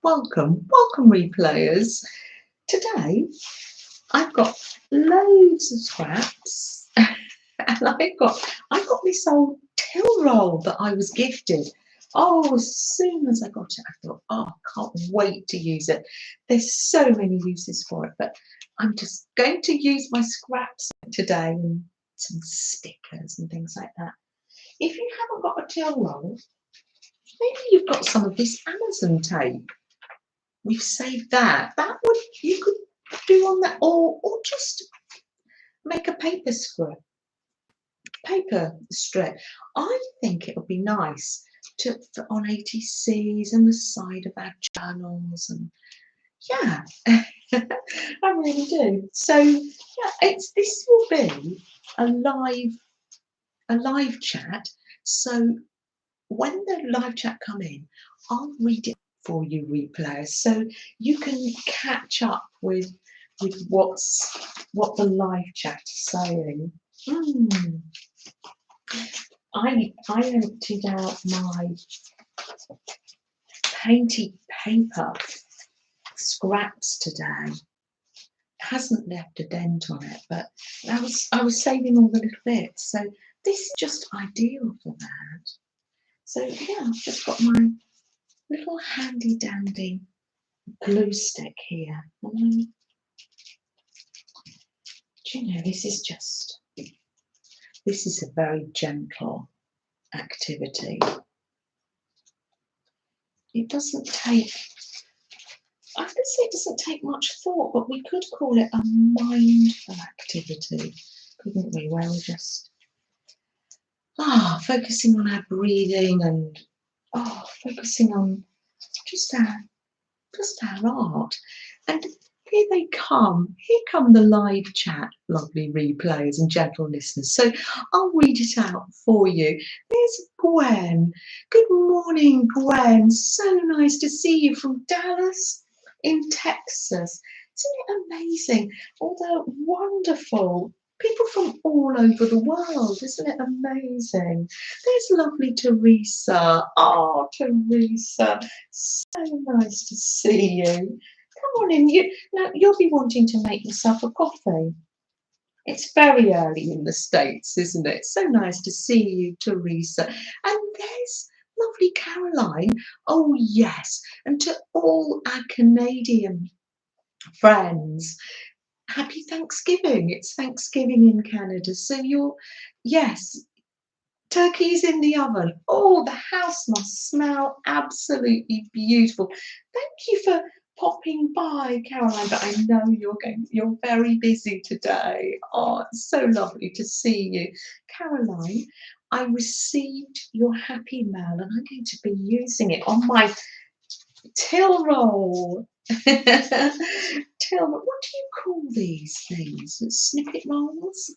welcome replayers. Today I've got loads of scraps and I got this old till roll that I was gifted. Oh, as soon as I got it, I thought, oh, I can't wait to use it. There's so many uses for it, but I'm just going to use my scraps today and some stickers and things like that. If you haven't got a till roll, maybe you've got some of this Amazon tape. We've saved that. That would you could do on that, or just make a paper strip. I think it would be nice to put on ATCs and the side of our journals, and yeah, I really do. So yeah, this will be a live chat. So when the live chat come in, I'll read it for you, replayers, so you can catch up with what the live chat is saying. I emptied out my painted paper scraps today. It hasn't left a dent on it, but I was saving all the little bits, so this is just ideal for that. So yeah, I've just got my little handy dandy glue stick here. Do you know, this is a very gentle activity. It doesn't take, I would say it doesn't take much thought, but we could call it a mindful activity, couldn't we? Where we're just focusing on our breathing and focusing on just our art. And here come the live chat, lovely replayers and gentle listeners. So I'll read it out for you. There's Gwen. Good morning, Gwen. So nice to see you from Dallas in Texas. Isn't it amazing? All the wonderful people from all over the world. Isn't it amazing? There's lovely Teresa. Oh, Teresa, so nice to see you. Come on in. You'll be wanting to make yourself a coffee. It's very early in the States, isn't it? So nice to see you, Teresa. And there's lovely Caroline. Oh, yes. And to all our Canadian friends, happy Thanksgiving. It's Thanksgiving in Canada. So yes, turkey's in the oven. Oh, the house must smell absolutely beautiful. Thank you for popping by, Caroline, but I know you're very busy today. Oh, it's so lovely to see you. Caroline, I received your happy mail and I'm going to be using it on my till roll. What do you call these things? Snippet rolls?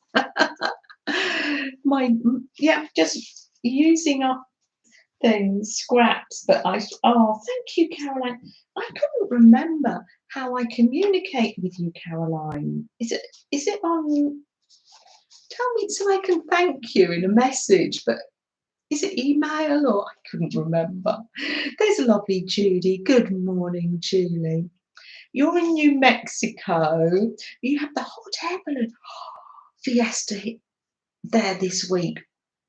Just using up things, scraps, but thank you, Caroline. I couldn't remember how I communicate with you, Caroline. Is it on, tell me so I can thank you in a message, but is it email or I couldn't remember. There's a lovely Judy. Good morning, Julie. You're in New Mexico. You have the hot air balloon fiesta there this week.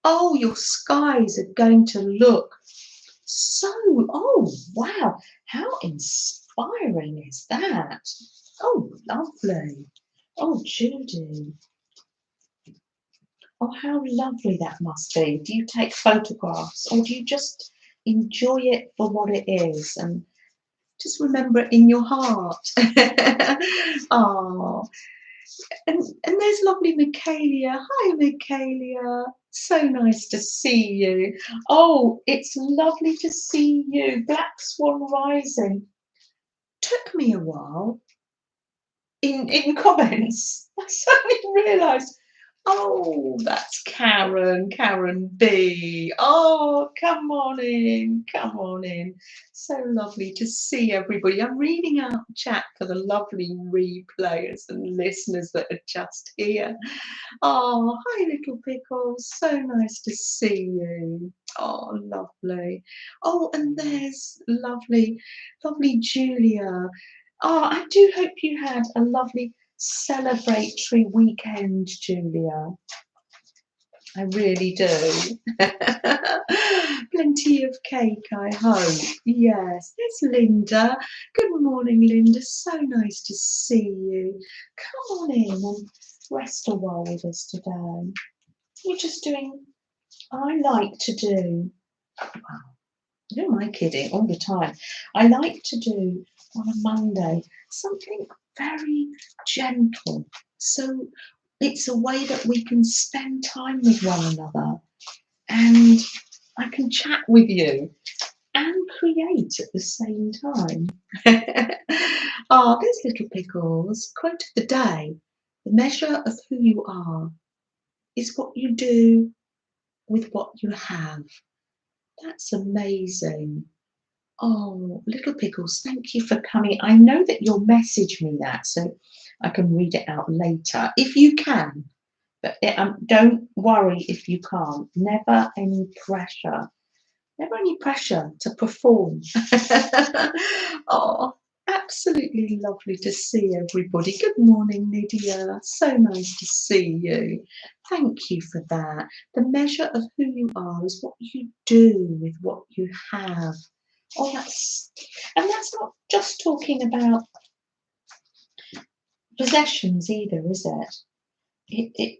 Oh, your skies are going to look so, oh, wow. How inspiring is that? Oh, lovely. Oh, Judy. Oh, how lovely that must be. Do you take photographs or do you just enjoy it for what it is and just remember it in your heart? Oh, and there's lovely Michaelia. Hi, Michaelia. So nice to see you. Oh, it's lovely to see you. Black Swan Rising. Took me a while in comments. I suddenly realised Oh, that's Karen, Karen B. Oh, come on in, come on in. So lovely to see everybody. I'm reading out the chat for the lovely replayers and listeners that are just here. Oh, hi, little Pickles. So nice to see you. Oh, lovely. Oh, and there's lovely, lovely Julia. Oh, I do hope you had a lovely celebratory weekend, Julia. I really do. Plenty of cake, I hope. Yes, there's Linda. Good morning, Linda. So nice to see you. Come on in and rest a while with us today. We're just doing, I like to do, wow, who am I kidding? All the time. I like to do on a Monday something very gentle. So it's a way that we can spend time with one another and I can chat with you and create at the same time. Ah, there's little Pickles. Quote of the day: the measure of who you are is what you do with what you have. That's amazing. Oh, little Pickles, thank you for coming. I know that you'll message me that so I can read it out later if you can. But don't worry if you can't. Never any pressure. Never any pressure to perform. Oh, absolutely lovely to see everybody. Good morning, Lydia. So nice to see you. Thank you for that. The measure of who you are is what you do with what you have. Oh, that's not just talking about possessions either, is it?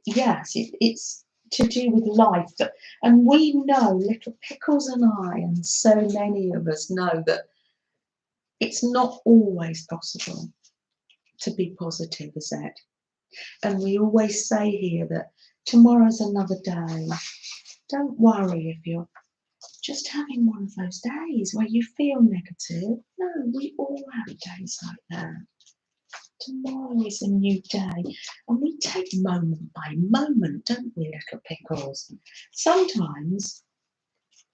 Yes, it's to do with life. And we know, little Pickles and I, and so many of us know that it's not always possible to be positive, is it? And we always say here that tomorrow's another day. Don't worry if you're just having one of those days where you feel negative. No, we all have days like that. Tomorrow is a new day, and we take moment by moment, don't we, little Pickles? Sometimes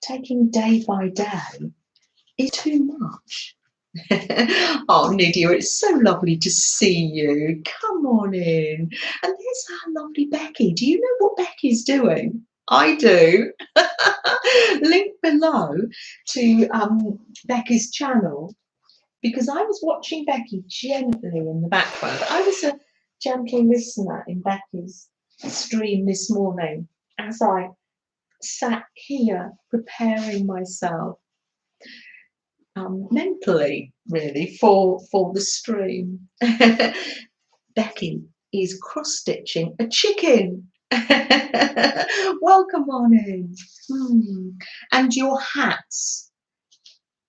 taking day by day is too much. Oh, Nydia, it's so lovely to see you. Come on in. And there's our lovely Becky. Do you know what Becky's doing? I do. Link below to Becky's channel, because I was watching Becky gently in the background. I was a gentle listener in Becky's stream this morning as I sat here preparing myself mentally, really, for the stream. Becky is cross-stitching a chicken. Welcome on in. And your hats.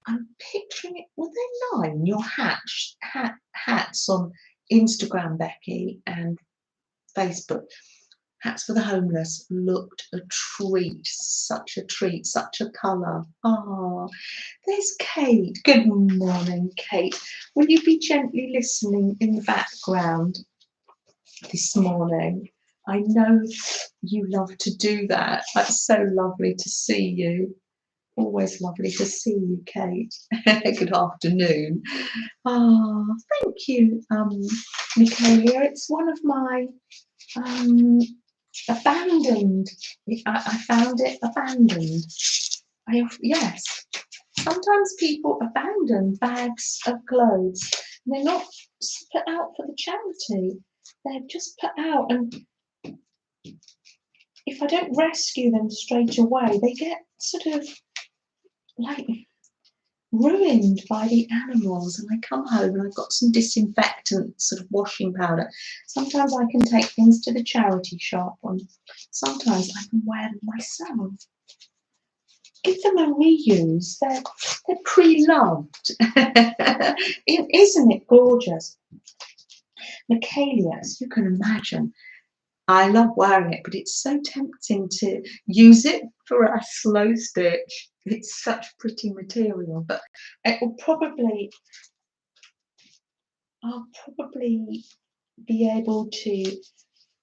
I'm picturing it. Were they 9? Your hats on Instagram, Becky, and Facebook. Hats for the homeless looked a treat, such a colour. Oh, there's Kate. Good morning, Kate. Will you be gently listening in the background this morning? I know you love to do that. That's so lovely to see you. Always lovely to see you, Kate. Good afternoon. Ah, thank you, Michaelia. It's one of my abandoned. I found it abandoned. Yes. Sometimes people abandon bags of clothes. And they're not put out for the charity. They're just put out, and if I don't rescue them straight away, they get sort of like ruined by the animals. And I come home and I've got some disinfectant sort of washing powder. Sometimes I can take things to the charity shop, and sometimes I can wear them myself. Give them a reuse. They're pre-loved. Isn't it gorgeous? Michaelia, as you can imagine, I love wearing it, but it's so tempting to use it for a slow stitch. It's such pretty material, but I'll probably be able to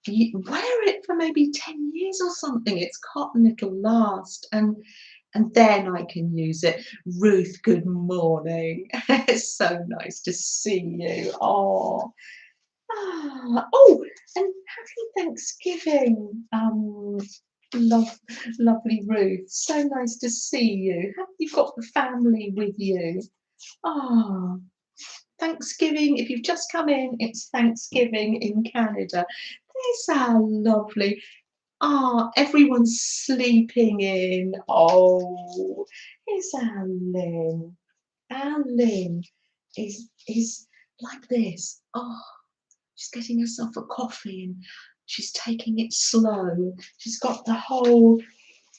you wear it for maybe 10 years or something. It's cotton, it'll last, and then I can use it. Ruth, good morning. It's so nice to see you. Oh, oh, and happy Thanksgiving. Lovely Ruth. So nice to see you. Have you got the family with you? Ah, Thanksgiving. If you've just come in, it's Thanksgiving in Canada. There's our lovely. Everyone's sleeping in. Oh, here's our Lynn. Our Lynn is like this. Oh, she's getting herself a coffee and she's taking it slow. She's got the whole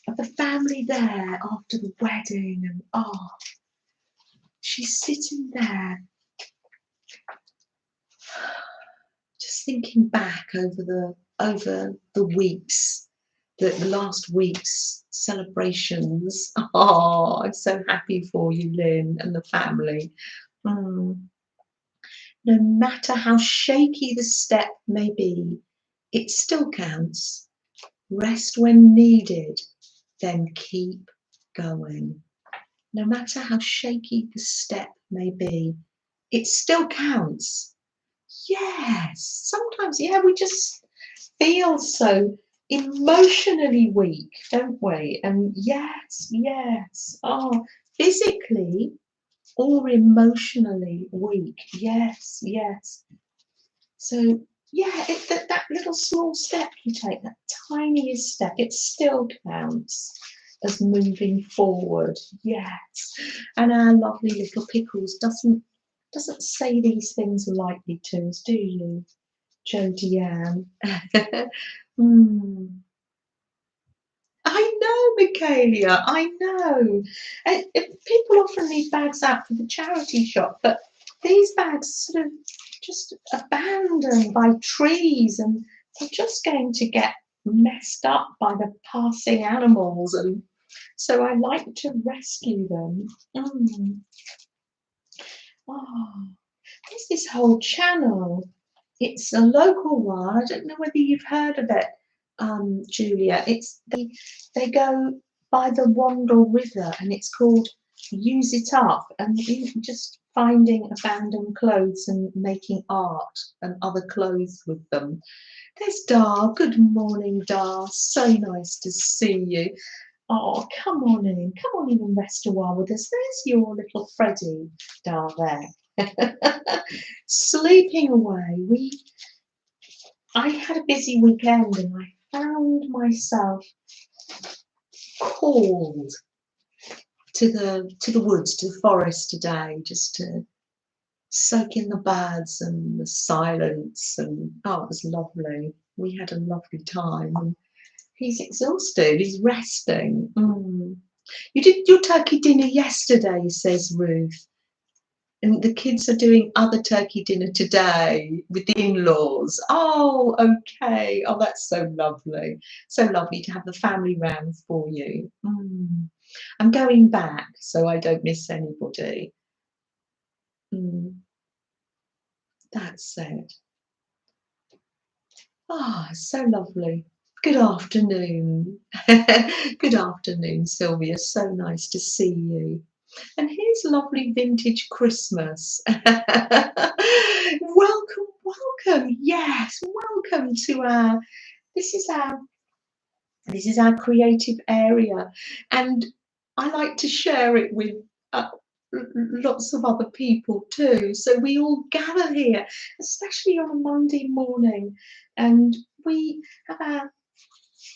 of the family there after the wedding, and she's sitting there just thinking back over the weeks, the last week's celebrations. Oh, I'm so happy for you, Lynn, and the family. No matter how shaky the step may be, it still counts. Rest when needed, then keep going. No matter how shaky the step may be, it still counts. Yes, sometimes, yeah, we just feel so emotionally weak, don't we? And yes, physically or emotionally weak. Yes, yes. So yeah, that little small step you take, that tiniest step, it still counts as moving forward. Yes, and our lovely little Pickles doesn't say these things lightly to us, do you, Jodie Ann? I know, Michaelia, I know. People often leave bags out for the charity shop, but these bags sort of just abandoned by trees, and they're just going to get messed up by the passing animals, and so I like to rescue them. Oh, there's this whole channel. It's a local one. I don't know whether you've heard of it, Julia. They go by the Wandle River, and it's called Use It Up, and just finding abandoned clothes and making art and other clothes with them. There's Dar. Good morning, Dar. So nice to see you. Oh, come on in. Come on in and rest a while with us. There's your little Freddie, Dar, there. Sleeping away. I had a busy weekend and I found myself called to the woods, to the forest today, just to soak in the birds and the silence, and it was lovely. We had a lovely time, and he's exhausted, he's resting. You did your turkey dinner yesterday, says Ruth. And the kids are doing other turkey dinner today with the in-laws. Oh, okay. Oh, that's so lovely. So lovely to have the family round for you. I'm going back so I don't miss anybody. That's it. So lovely. Good afternoon. Good afternoon, Sylvia. So nice to see you. And here's lovely vintage Christmas. Welcome, welcome. Yes, welcome to this is our creative area, and I like to share it with lots of other people too. So we all gather here, especially on a Monday morning, and we have our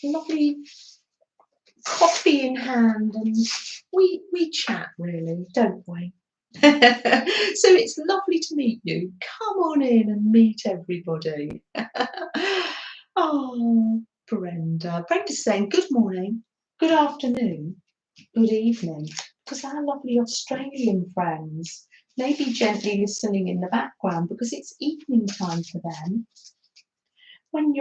lovely coffee in hand, and we chat, really, don't we? So it's lovely to meet you. Come on in and meet everybody. Oh, Brenda's saying good morning, good afternoon, good evening, because our lovely Australian friends may be gently listening in the background because it's evening time for them. When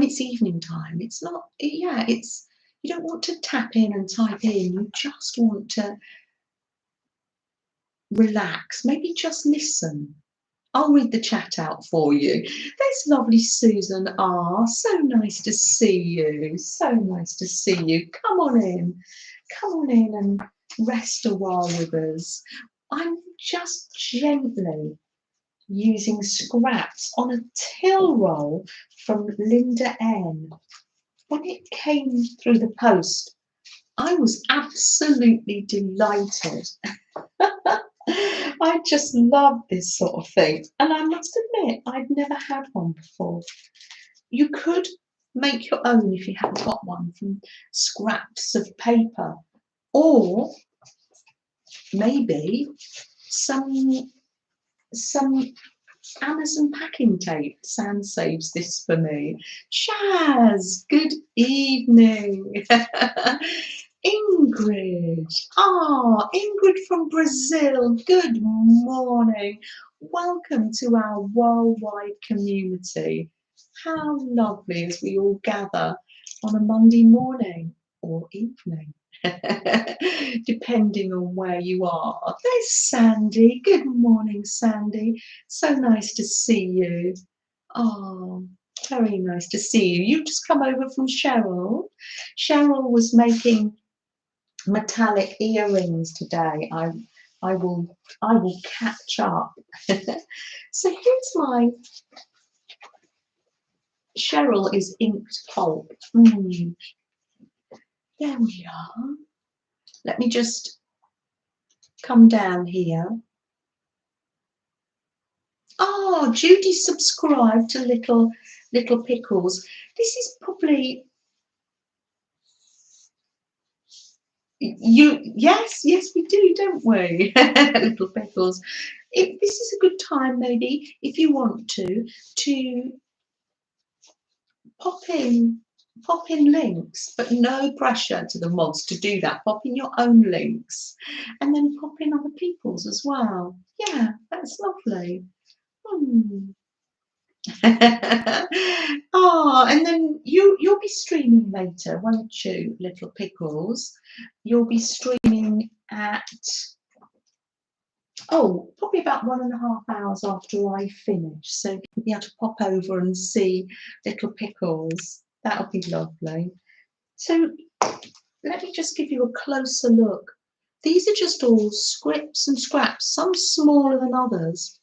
it's evening time, it's not, yeah, it's, You don't want to tap in and type in. You just want to relax. Maybe just listen. I'll read the chat out for you. There's lovely Susan R. So nice to see you. So nice to see you. Come on in. Come on in and rest a while with us. I'm just gently using scraps on a till roll from Linda N. When it came through the post, I was absolutely delighted. I just love this sort of thing, and I must admit I'd never had one before. You could make your own if you haven't got one from scraps of paper, or maybe some Amazon packing tape. Sam saves this for me. Shaz, good evening. Ingrid, Ingrid from Brazil, good morning. Welcome to our worldwide community. How lovely as we all gather on a Monday morning or evening, depending on where you are. There's Sandy, good morning Sandy, so nice to see you. Oh, very nice to see you. You've just come over from Cheryl. Cheryl was making metallic earrings today. I will catch up. So here's my Cheryl is inked pulp. There we are. Let me just come down here. Oh, Judy subscribed to Little Pickles. This is probably you. Yes, we do, don't we? Little Pickles. This is a good time, maybe, if you want to pop in links, but no pressure to the mods to do that. Pop in your own links, and then pop in other people's as well. Yeah, that's lovely. Oh, and then you'll be streaming later, won't you, Little Pickles? You'll be streaming at probably about 1.5 hours after I finish, so you'll be able to pop over and see Little Pickles. That'll be lovely. So let me just give you a closer look. These are just all scripts and scraps, some smaller than others.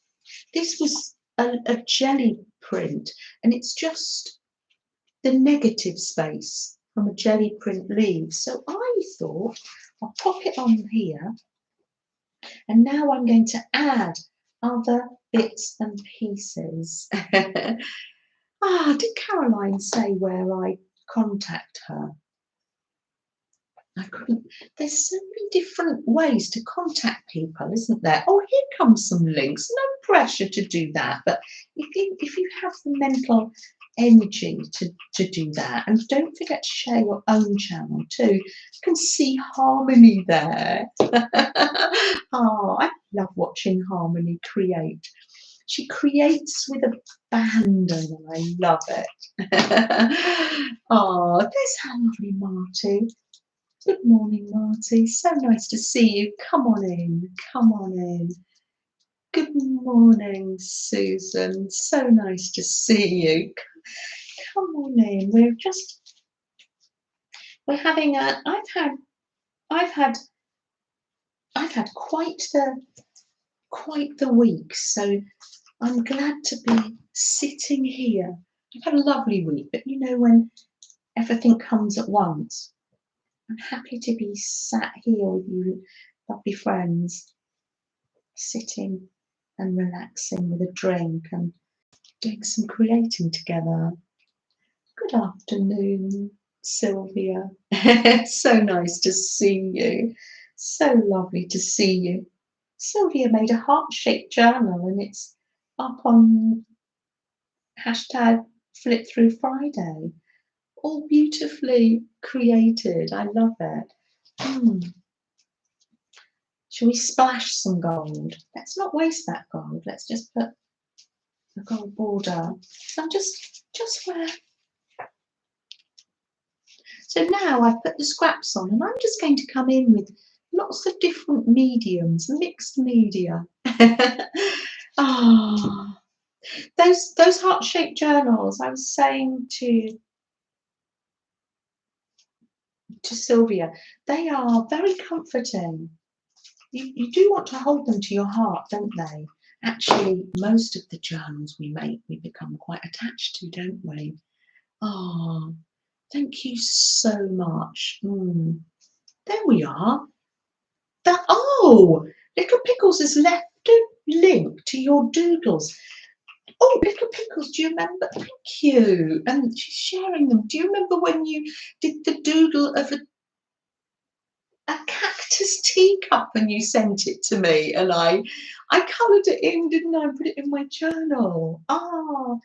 This was a jelly print, and it's just the negative space from a jelly print leaf. So I thought I'll pop it on here, and now I'm going to add other bits and pieces. Did Caroline say where I contact her? I couldn't. There's so many different ways to contact people, isn't there? Oh, here comes some links. No pressure to do that, but if you have the mental energy to do that, and don't forget to share your own channel too. You can see Harmony there. Oh, I love watching Harmony create. She creates with abandon, and I love it. Oh, there's our lovely Marty. Good morning, Marty. So nice to see you. Come on in. Come on in. Good morning, Susan. So nice to see you. Come on in. We're having a. I've had quite the week. So I'm glad to be sitting here. I've had a lovely week, but you know when everything comes at once. I'm happy to be sat here with you, lovely friends, sitting and relaxing with a drink and doing some creating together. Good afternoon, Sylvia. So nice to see you. So lovely to see you. Sylvia made a heart-shaped journal, and it's up on hashtag Flip Through Friday. All beautifully created. I love it. Shall we splash some gold? Let's not waste that gold. Let's just put the gold border. So I'm just where. So now I've put the scraps on and I'm just going to come in with lots of different mediums, mixed media. Ah, those heart-shaped journals, I was saying to Sylvia, they are very comforting. You do want to hold them to your heart, don't they? Actually, most of the journals we make, we become quite attached to, don't we? Oh, thank you so much. There we are. Oh, Little Pickles has left a link to your doodles. Oh, Little Pickles, do you remember? Thank you. And she's sharing them. Do you remember when you did the doodle of a cactus teacup and you sent it to me? And I coloured it in, didn't I? And put it in my journal. Ah,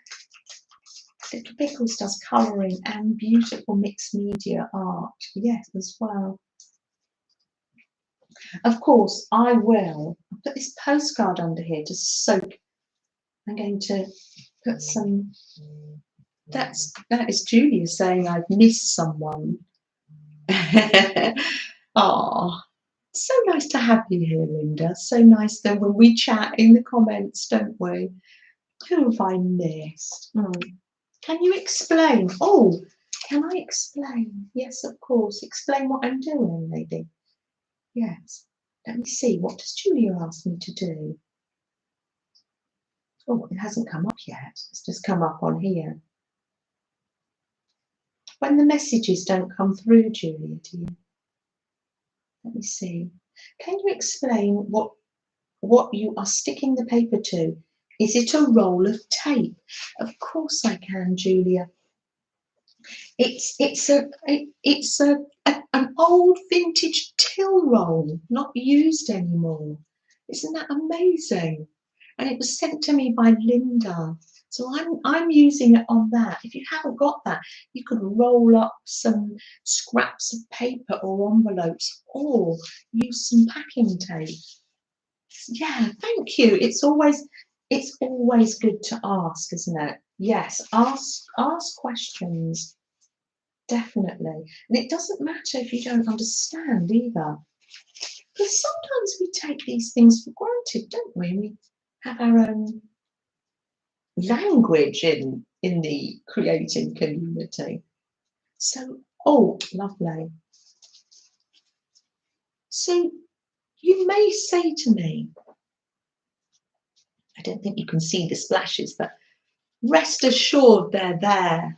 Little Pickles does colouring and beautiful mixed media art. Yes, as well. Of course, I will. I'll put this postcard under here to soak. I'm going to put some. That is Julia saying I've missed someone. Oh, so nice to have you here, Linda. So nice that when we chat in the comments, don't we? Who have I missed? Can you explain? Oh, can I explain? Yes, of course. Explain what I'm doing, maybe. Yes. Let me see. What does Julia ask me to do? Oh, it hasn't come up yet. It's just come up on here. When the messages don't come through, Julia, do you? Let me see. Can you explain what you are sticking the paper to? Is it a roll of tape? Of course I can, Julia. It's an old vintage till roll, not used anymore. Isn't that amazing? And it was sent to me by Linda. So I'm using it on that. If you haven't got that, you could roll up some scraps of paper or envelopes or use some packing tape. Yeah, thank you. It's always good to ask, isn't it? Yes, ask questions. Definitely. And it doesn't matter if you don't understand either. Because sometimes we take these things for granted, don't we? We have our own language in the creating community. So, oh, lovely. So you may say to me, I don't think you can see the splashes, but rest assured they're there.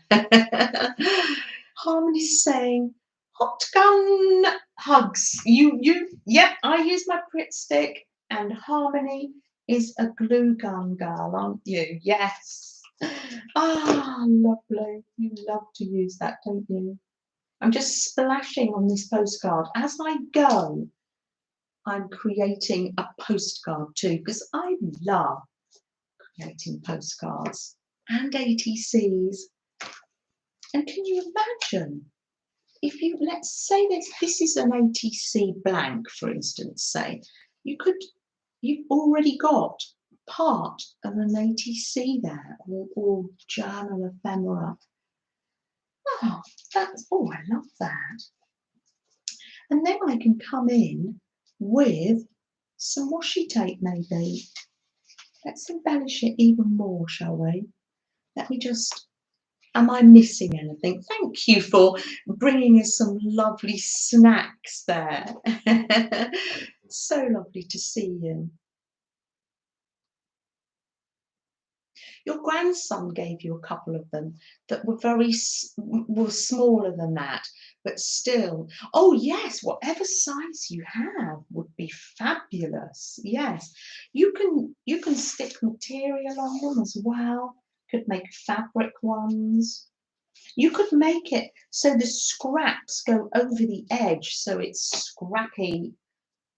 Harmony's saying, hot gun hugs. Yep, I use my Pritt stick, and Harmony is a glue gun girl, aren't you? Yes. Ah, lovely. You love to use that, don't you? I'm just splashing on this postcard. As I go, I'm creating a postcard too, because I love creating postcards and ATCs. And can you imagine if you, let's say this is an ATC blank, for instance, say, you've already got part of an ATC there, or journal ephemera. Oh, I love that. And then I can come in with some washi tape, maybe. Let's embellish it even more, shall we? Let me just, am I missing anything? Thank you for bringing us some lovely snacks there. So lovely to see you. Your grandson gave you a couple of them that were smaller than that, but still. Oh yes, whatever size you have would be fabulous. Yes, you can stick material on them as well. Could make fabric ones. You could make it so the scraps go over the edge, so it's scrappy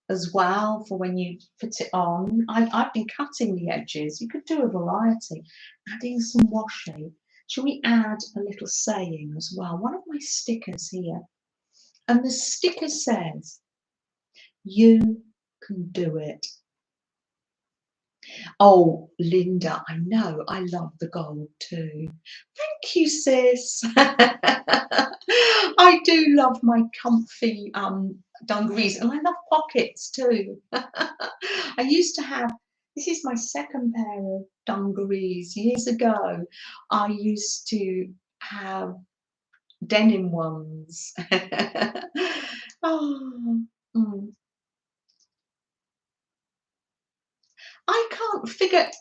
as well for when you put it on. I've been cutting the edges. You could do a variety, adding some washi. Shall we add a little saying as well? One of my stickers here, and the sticker says, "You can do it." Oh, Linda, I know, I love the gold too. Thank you, sis. I do love my comfy dungarees, and I love pockets too. I used to have, this is my second pair of dungarees. Years ago, I used to have denim ones. Oh, mm.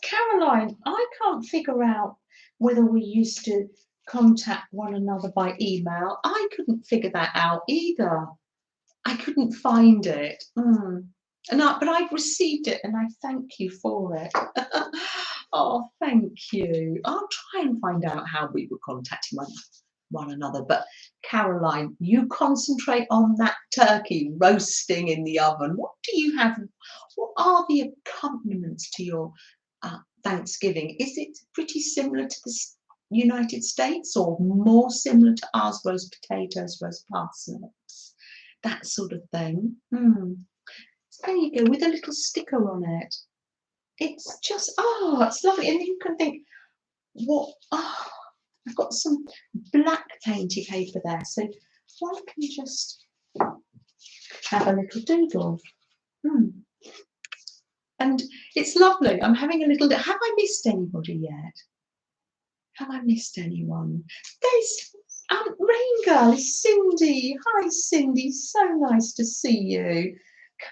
Caroline, I can't figure out whether we used to contact one another by email. I couldn't figure that out either. I couldn't find it. But I've received it and I thank you for it. Oh, thank you. I'll try and find out how we were contacting one another. But Caroline, you concentrate on that turkey roasting in the oven. What do you have? What are the accompaniments to your Thanksgiving? Is it pretty similar to the United States or more similar to ours? Roast potatoes, roast parsnips, that sort of thing. So there you go, with a little sticker on it. It's just, oh, it's lovely. And you can think, what, oh, I've got some black painty paper there, so one can just have a little doodle. And it's lovely. I'm having a little, have I missed anybody yet? Have I missed anyone? There's Rain Girl, Cindy. Hi, Cindy. So nice to see you.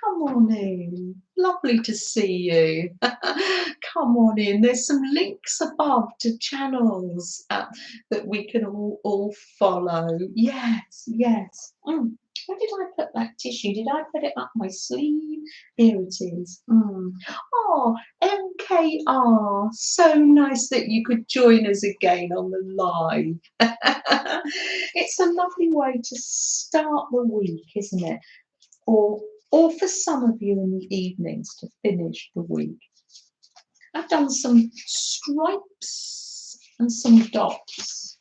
Come on in. Lovely to see you. Come on in. There's some links above to channels that we can all follow. Yes, yes. Where did I put that tissue? Did I put it up my sleeve? Here it is. Oh, MKR. So nice that you could join us again on the live. It's a lovely way to start the week, isn't it? Or for some of you in the evenings to finish the week. I've done some stripes and some dots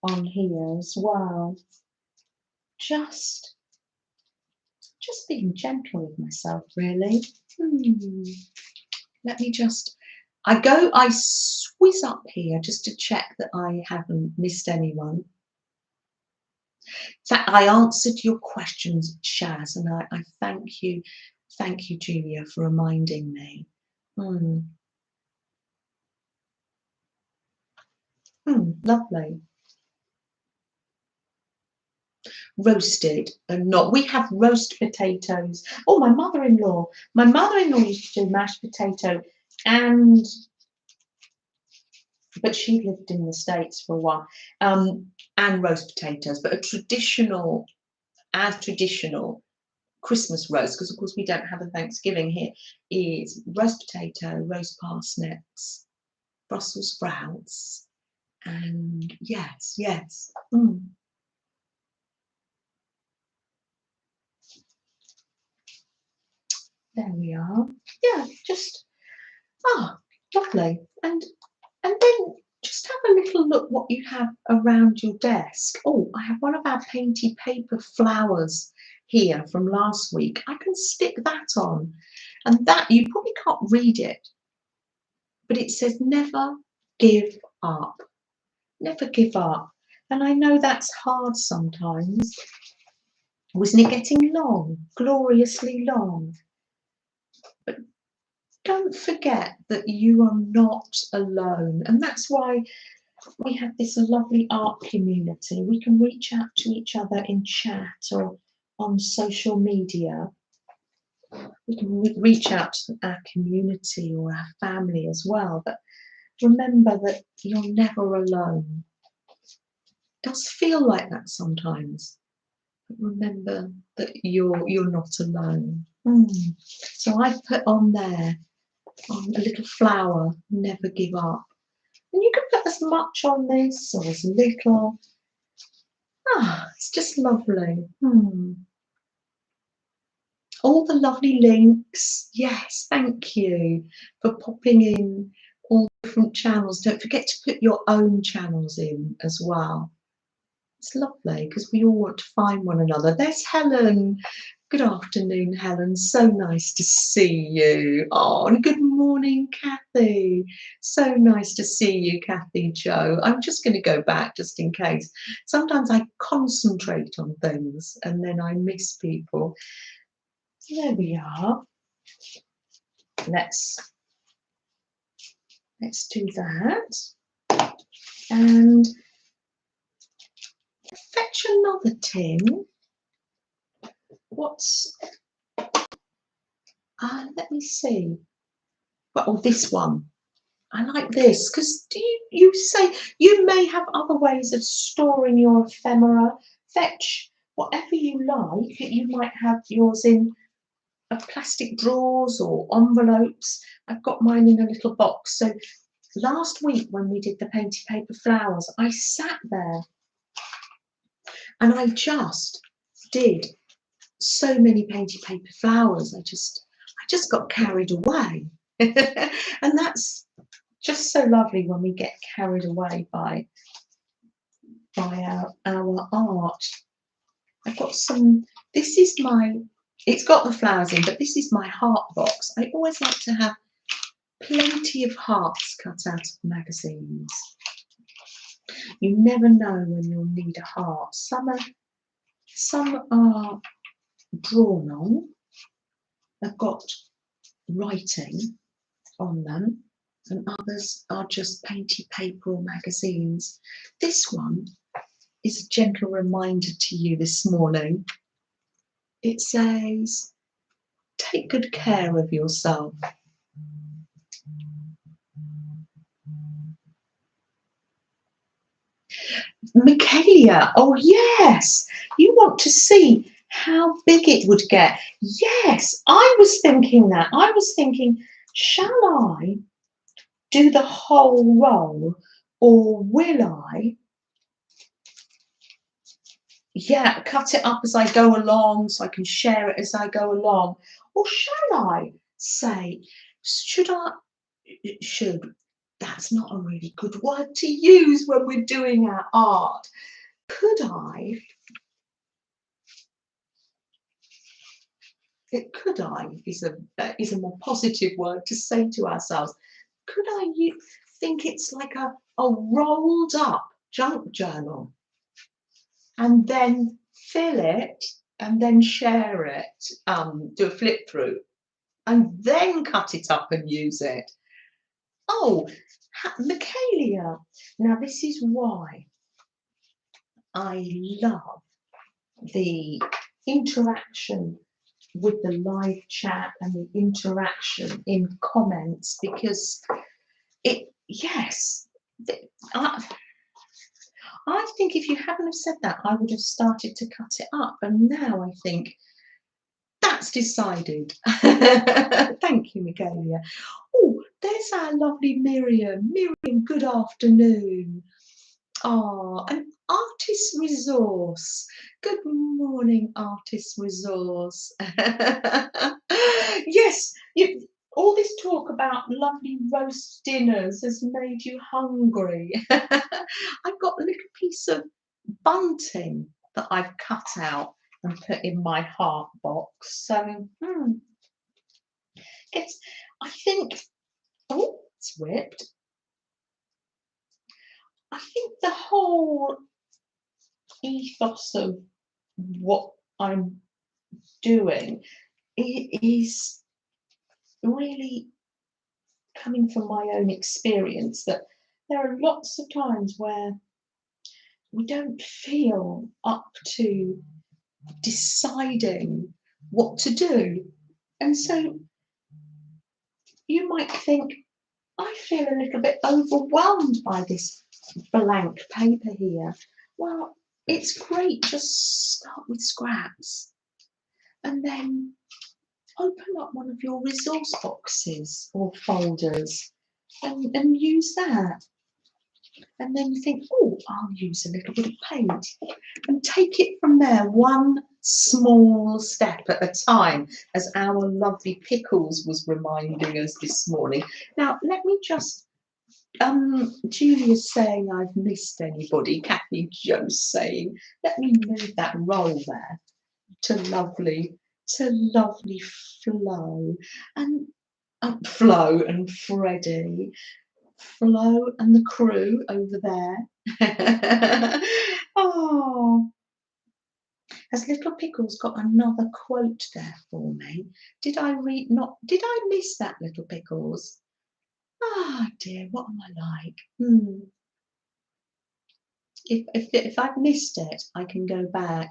on here as well. Just being gentle with myself, really. Let me just, I swizz up here just to check that I haven't missed anyone. In fact, I answered your questions, Shaz, and I thank you, Julia, for reminding me. Lovely. Roasted and not. We have roast potatoes. Oh, my mother-in-law used to do mashed potato, but she lived in the States for a while, and roast potatoes, but a traditional Christmas roast, because of course we don't have a Thanksgiving here, is roast potato, roast parsnips, Brussels sprouts, and yes. There we are. Yeah, just lovely. And then just have a little look what you have around your desk. Oh, I have one of our painty paper flowers here from last week. I can stick that on, and that, you probably can't read it, but it says never give up. Never give up. And I know that's hard sometimes. Wasn't it getting long, gloriously long? But don't forget that you are not alone. And that's why we have this lovely art community. We can reach out to each other in chat or on social media. We can reach out to our community or our family as well. But remember that you're never alone. It does feel like that sometimes. But remember that you're not alone. So I've put on there a little flower, never give up. And you can put as much on this or as little. It's just lovely. All the lovely links. Yes, thank you for popping in all different channels. Don't forget to put your own channels in as well. It's lovely because we all want to find one another. There's Helen. Good afternoon, Helen. So nice to see you. Oh, and good morning, Kathy. So nice to see you, Kathy Joe. I'm just going to go back just in case. Sometimes I concentrate on things and then I miss people. There we are. Let's do that. And fetch another tin. What's let me see. Well, this one. I like this because you say you may have other ways of storing your ephemera. Fetch whatever you like. You might have yours in plastic drawers or envelopes. I've got mine in a little box. So last week when we did the painted paper flowers, I sat there and I just did so many painted paper flowers. I just got carried away. And that's just so lovely when we get carried away by our art. I've got some, this is my, it's got the flowers in, but this is my heart box. I always like to have plenty of hearts cut out of magazines. You never know when you'll need a heart. Some are drawn on. They've got writing on them, and others are just painted paper or magazines. This one is a gentle reminder to you this morning. It says, take good care of yourself. Michaelia, oh yes, you want to see how big it would get. Yes, I was thinking that. I was thinking, shall I do the whole roll or will I, yeah, cut it up as I go along so I can share it as I go along? Or shall I say, should, that's not a really good word to use when we're doing our art. Could I is a more positive word to say to ourselves. Could I think it's like a rolled up junk journal and then fill it and then share it, do a flip through and then cut it up and use it? Oh, Michaelia. Now this is why I love the interaction with the live chat and the interaction in comments, because I think if you hadn't have said that, I would have started to cut it up, and now I think that's decided. Thank you, Michaelia. Oh, there's our lovely Miriam. Miriam, good afternoon. Oh, an artist resource. Good morning, artist resource. Yes, all this talk about lovely roast dinners has made you hungry. I've got a little piece of bunting that I've cut out and put in my heart box. So, I think, oh, it's whipped. I think the whole ethos of what I'm doing is really coming from my own experience, that there are lots of times where we don't feel up to deciding what to do. And so you might think, I feel a little bit overwhelmed by this blank paper here. Well, it's great, just start with scraps and then open up one of your resource boxes or folders and use that. And then you think, oh, I'll use a little bit of paint, and take it from there, one small step at a time, as our lovely Pickles was reminding us this morning. Now, let me just Julia's saying I've missed anybody. Kathy Jo's saying, let me move that roll there to lovely Flo and Flo and Freddie. Flo and the crew over there. Oh, has Little Pickles got another quote there for me? Did I did I miss that, Little Pickles? Ah, dear, what am I like? If I've missed it, I can go back.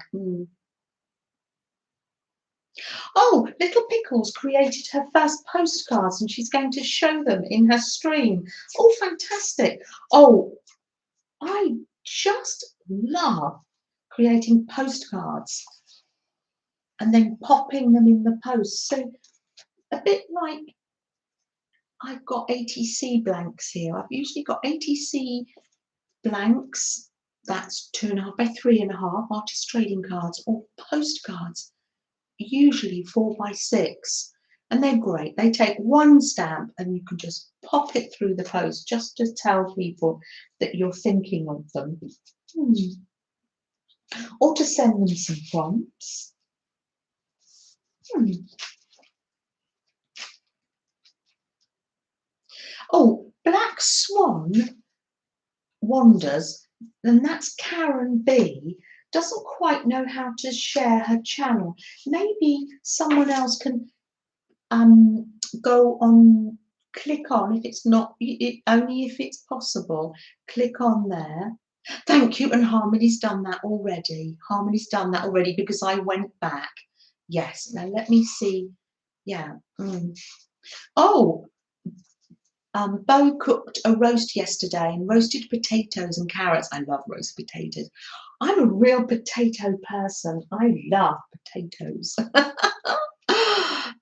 Oh, Little Pickles created her first postcards and she's going to show them in her stream. Oh, fantastic. Oh, I just love creating postcards and then popping them in the post. So a bit like I've got ATC blanks here. I've usually got ATC blanks, that's 2.5 by 3.5 artist trading cards, or postcards, usually 4 by 6, and they're great. They take one stamp and you can just pop it through the post just to tell people that you're thinking of them. Or to send them some prompts. Oh, Black Swan wanders, and that's Karen B, doesn't quite know how to share her channel. Maybe someone else can go on, click on, if it's not, only if it's possible, click on there. Thank you. And Harmony's done that already. Harmony's done that already because I went back. Yes. Now let me see. Yeah. Oh, Bo cooked a roast yesterday and roasted potatoes and carrots. I love roast potatoes. I'm a real potato person. I love potatoes.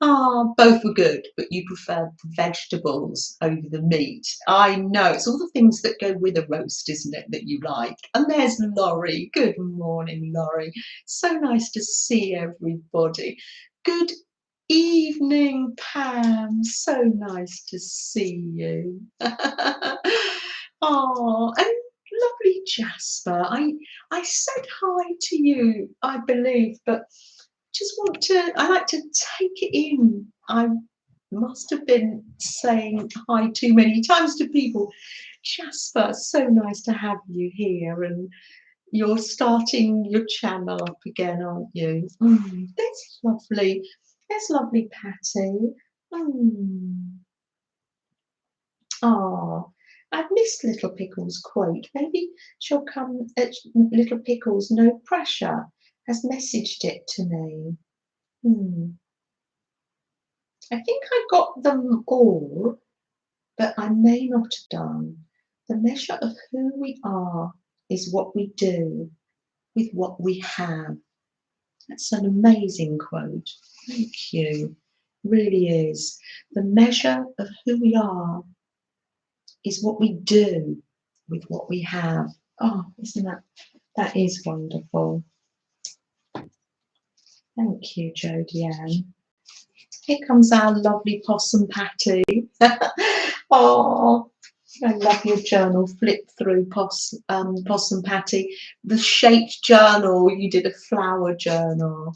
Ah, both were good, but you prefer the vegetables over the meat. I know, it's all the things that go with a roast, isn't it, that you like? And there's Laurie. Good morning, Laurie. So nice to see everybody. Good evening, Pam. So nice to see you. Oh, and lovely Jasper. I said hi to you, I believe, but just want to, I like to take it in. I must have been saying hi too many times to people. Jasper, so nice to have you here, and you're starting your channel up again, aren't you? That's lovely. That's lovely, Patty. Oh, I've missed Little Pickles' quote. Maybe she'll come at Little Pickles, no pressure, has messaged it to me. I think I got them all, but I may not have done. The measure of who we are is what we do with what we have. That's an amazing quote. Thank you. Really is. The measure of who we are is what we do with what we have. Oh, isn't that is wonderful. Thank you, Jodie Ann. Here comes our lovely possum Patty. Oh, I love your journal. Flip through possum Patty. The shaped journal. You did a flower journal.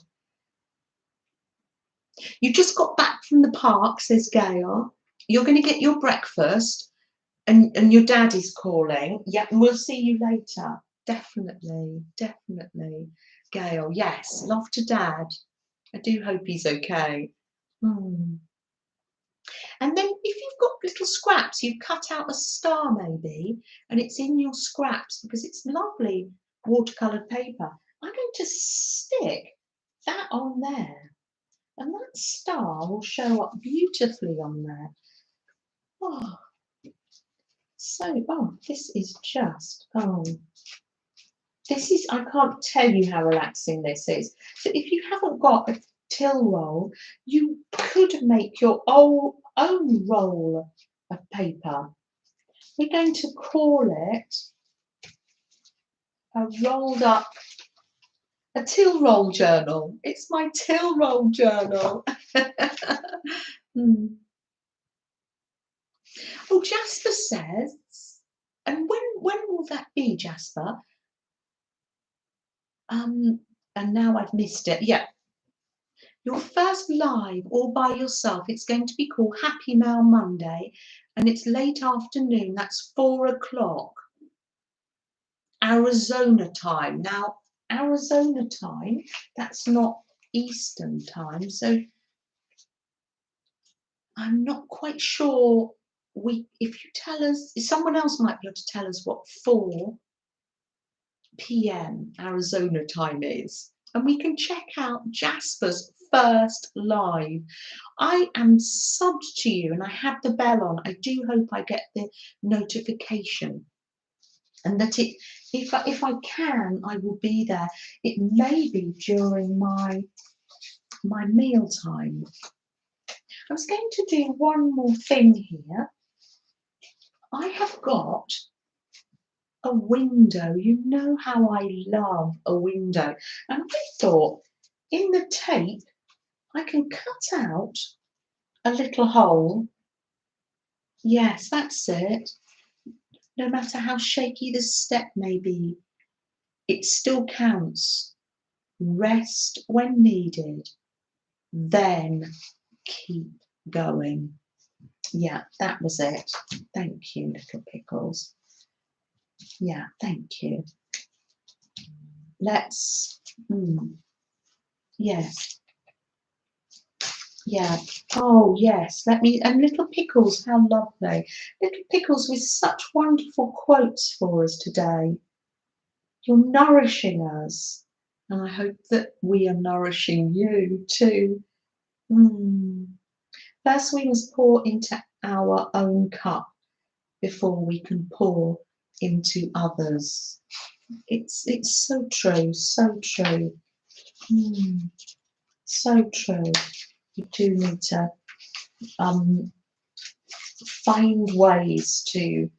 You just got back from the park, says Gail. You're going to get your breakfast, and your daddy's calling. Yeah, and we'll see you later. Definitely, definitely. Gail, yes, love to Dad. I do hope he's okay. And then if you've got little scraps, you've cut out a star maybe, and it's in your scraps because it's lovely watercoloured paper. I'm going to stick that on there, and that star will show up beautifully on there. Oh, so, oh, this is just, oh, this is, I can't tell you how relaxing this is. So if you haven't got a till roll, you could make your own roll of paper. We're going to call it a rolled up, a till roll journal. It's my till roll journal. Oh, Jasper says, that be, Jasper? And now I've missed it. Yeah. Your first live all by yourself. It's going to be called Happy Mail Monday, and it's late afternoon. That's 4 o'clock. Arizona time. Now, Arizona time, that's not Eastern time, so I'm not quite sure. If you tell us, someone else might be able to tell us what 4 p.m. Arizona time is, and we can check out Jasper's first live. I am subbed to you, and I have the bell on. I do hope I get the notification, and that if I can, I will be there. It may be during my meal time. I was going to do one more thing here. I have got a window. You know how I love a window. And I thought in the tape, I can cut out a little hole. Yes, that's it. No matter how shaky the step may be, it still counts. Rest when needed, then keep going. Yeah, that was it. Thank you, little pickles. Yeah, thank you. Let's, yes, yeah. Oh, yes, let me, and little pickles, how lovely. Little pickles with such wonderful quotes for us today. You're nourishing us, and I hope that we are nourishing you too. First, we must pour into our own cup before we can pour into others. It's so true, so true. So true. We do need to find ways to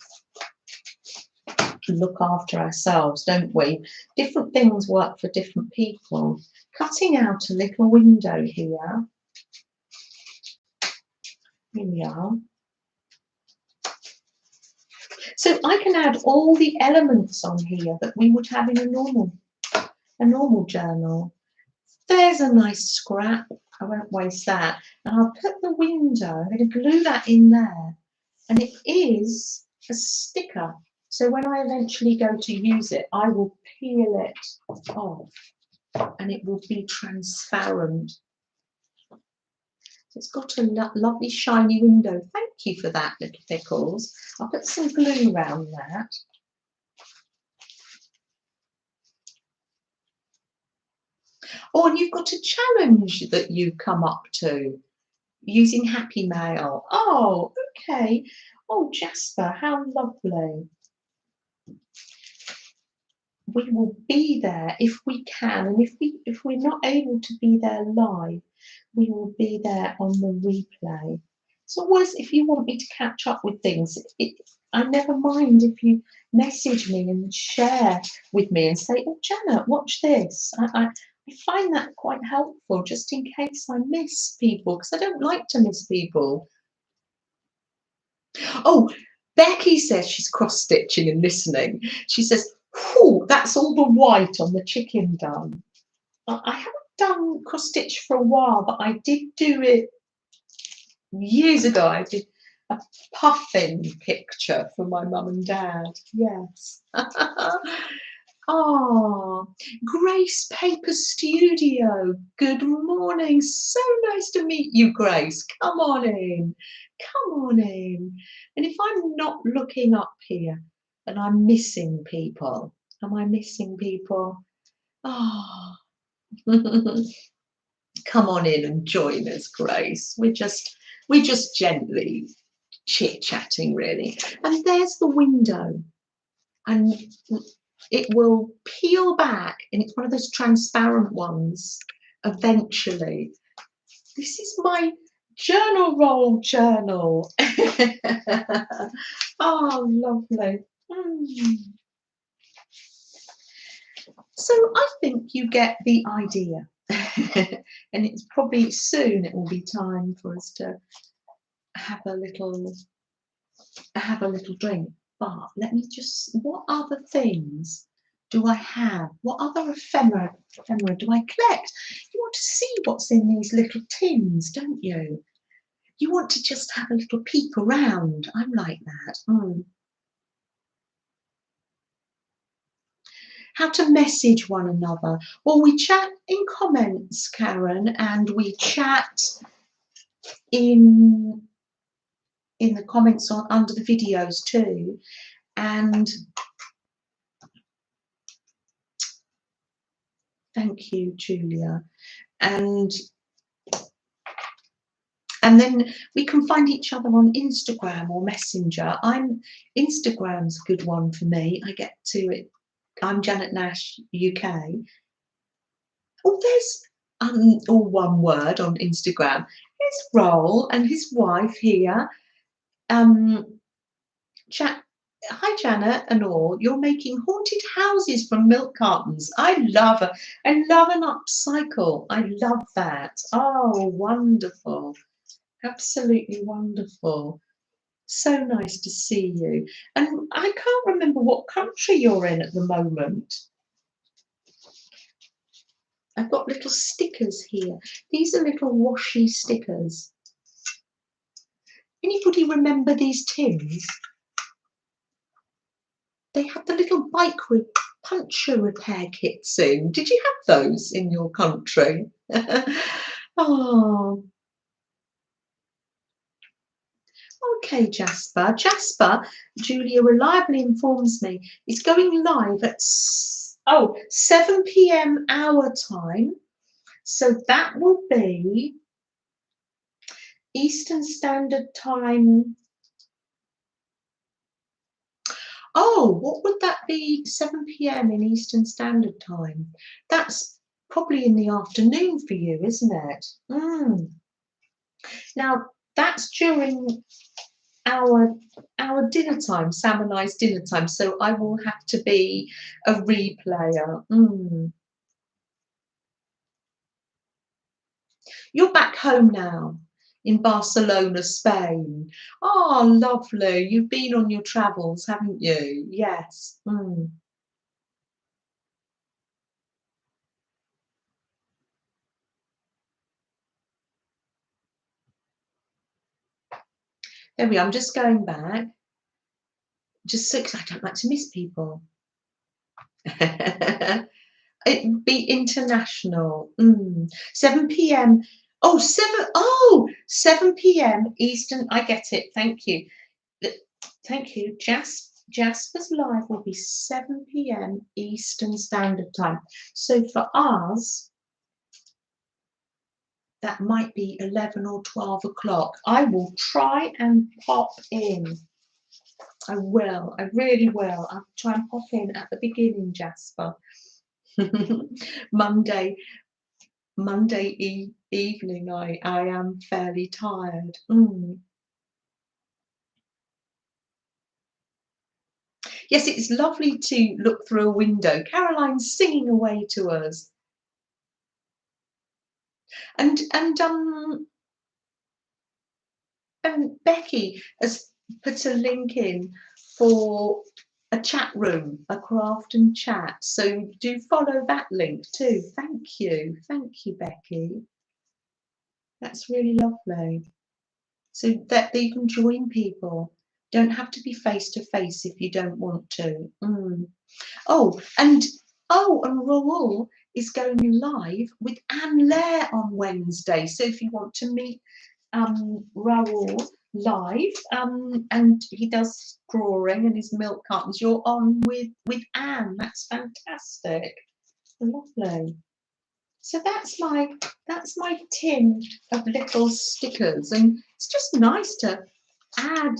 look after ourselves, don't we? Different things work for different people. Cutting out a little window here. Here we are. So I can add all the elements on here that we would have in a normal journal. There's a nice scrap. I won't waste that. And I'll put the window, I'm going to glue that in there. And it is a sticker. So when I eventually go to use it, I will peel it off and it will be transparent. It's got a lovely shiny window. Thank you for that, little pickles. I'll put some glue around that. Oh, and you've got a challenge that you come up to using Happy Mail. Oh, okay. Oh, Jasper, how lovely. We will be there if we can, and if we're not able to be there live, we will be there on the replay. So always, if you want me to catch up with things, I never mind if you message me and share with me and say, oh, Janet, watch this. I find that quite helpful, just in case I miss people, because I don't like to miss people. Oh, Becky says she's cross-stitching and listening. She says, oh, that's all the white on the chicken done. I haven't done cross-stitch for a while, but I did do it years ago. I did a puffin picture for my mum and dad. Yes. Oh, Grace Paper Studio. Good morning. So nice to meet you, Grace. Come on in. Come on in. And if I'm not looking up here and I'm missing people, am I missing people? Oh, come on in and join us, Grace. We're just gently chit-chatting, really. And there's the window. And it will peel back, and it's one of those transparent ones eventually. This is my journal roll journal. Oh, lovely. So I think you get the idea. And it's probably soon it will be time for us to have a little drink. But let me just, what other things do I have? What other ephemera do I collect? You want to see what's in these little tins, don't you? You want to just have a little peek around. I'm like that. How to message one another. Well, we chat in comments, Karen, and we chat in the comments on under the videos too. And thank you, Julia. And then we can find each other on Instagram or Messenger. Instagram's a good one for me. I get to it. I'm Janet Nash UK. Oh, there's all one word on Instagram. Here's Roll and his wife here. Hi Janet and all. You're making haunted houses from milk cartons. I love an upcycle. I love that. Oh, wonderful. Absolutely wonderful. So nice to see you. And I can't remember what country you're in at the moment. I've got little stickers here. These are little washi stickers. Anybody remember these tins? They have the little bike puncture repair kits in. Did you have those in your country? Oh. Okay, Jasper. Jasper, Julia reliably informs me, is going live at 7 p.m. our time. So that will be Eastern Standard Time. Oh, what would that be? 7 p.m. in Eastern Standard Time. That's probably in the afternoon for you, isn't it? Now, that's during our dinner time, Sam and I's dinner time. So I will have to be a replayer. You're back home now in Barcelona, Spain. Oh, lovely. You've been on your travels, haven't you? Yes. There we are. I'm just going back. Just so, because I don't like to miss people. It'd be international. 7 p.m. Oh, 7 p.m. Eastern. I get it. Thank you. Thank you. Jasper's live will be 7 p.m. Eastern Standard Time. So for us, that might be 11 or 12 o'clock. I will try and pop in. I will. I really will. I'll try and pop in at the beginning, Jasper. Monday evening, I am fairly tired. Yes, it's lovely to look through a window. Caroline's singing away to us. And Becky has put a link in for a chat room, a craft and chat. So do follow that link too. Thank you, Becky. That's really lovely. So that you can join people. Don't have to be face to face if you don't want to. And Raoul is going live with Anne Lair on Wednesday. So if you want to meet Raoul live, and he does drawing and his milk cartons, you're on with Anne. That's fantastic. Lovely. So that's my tin of little stickers, and it's just nice to add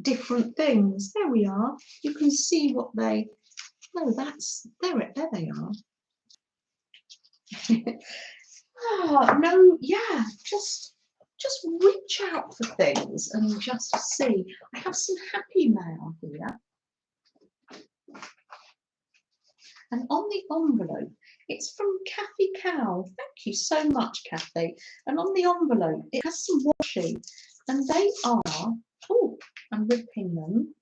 different things. There we are. You can see what they. No, there they are. No, yeah, just reach out for things and just see. I have some happy mail here. And on the envelope, it's from Kathy Cowell. Thank you so much, Kathy. And on the envelope, it has some washi, and they are, I'm ripping them.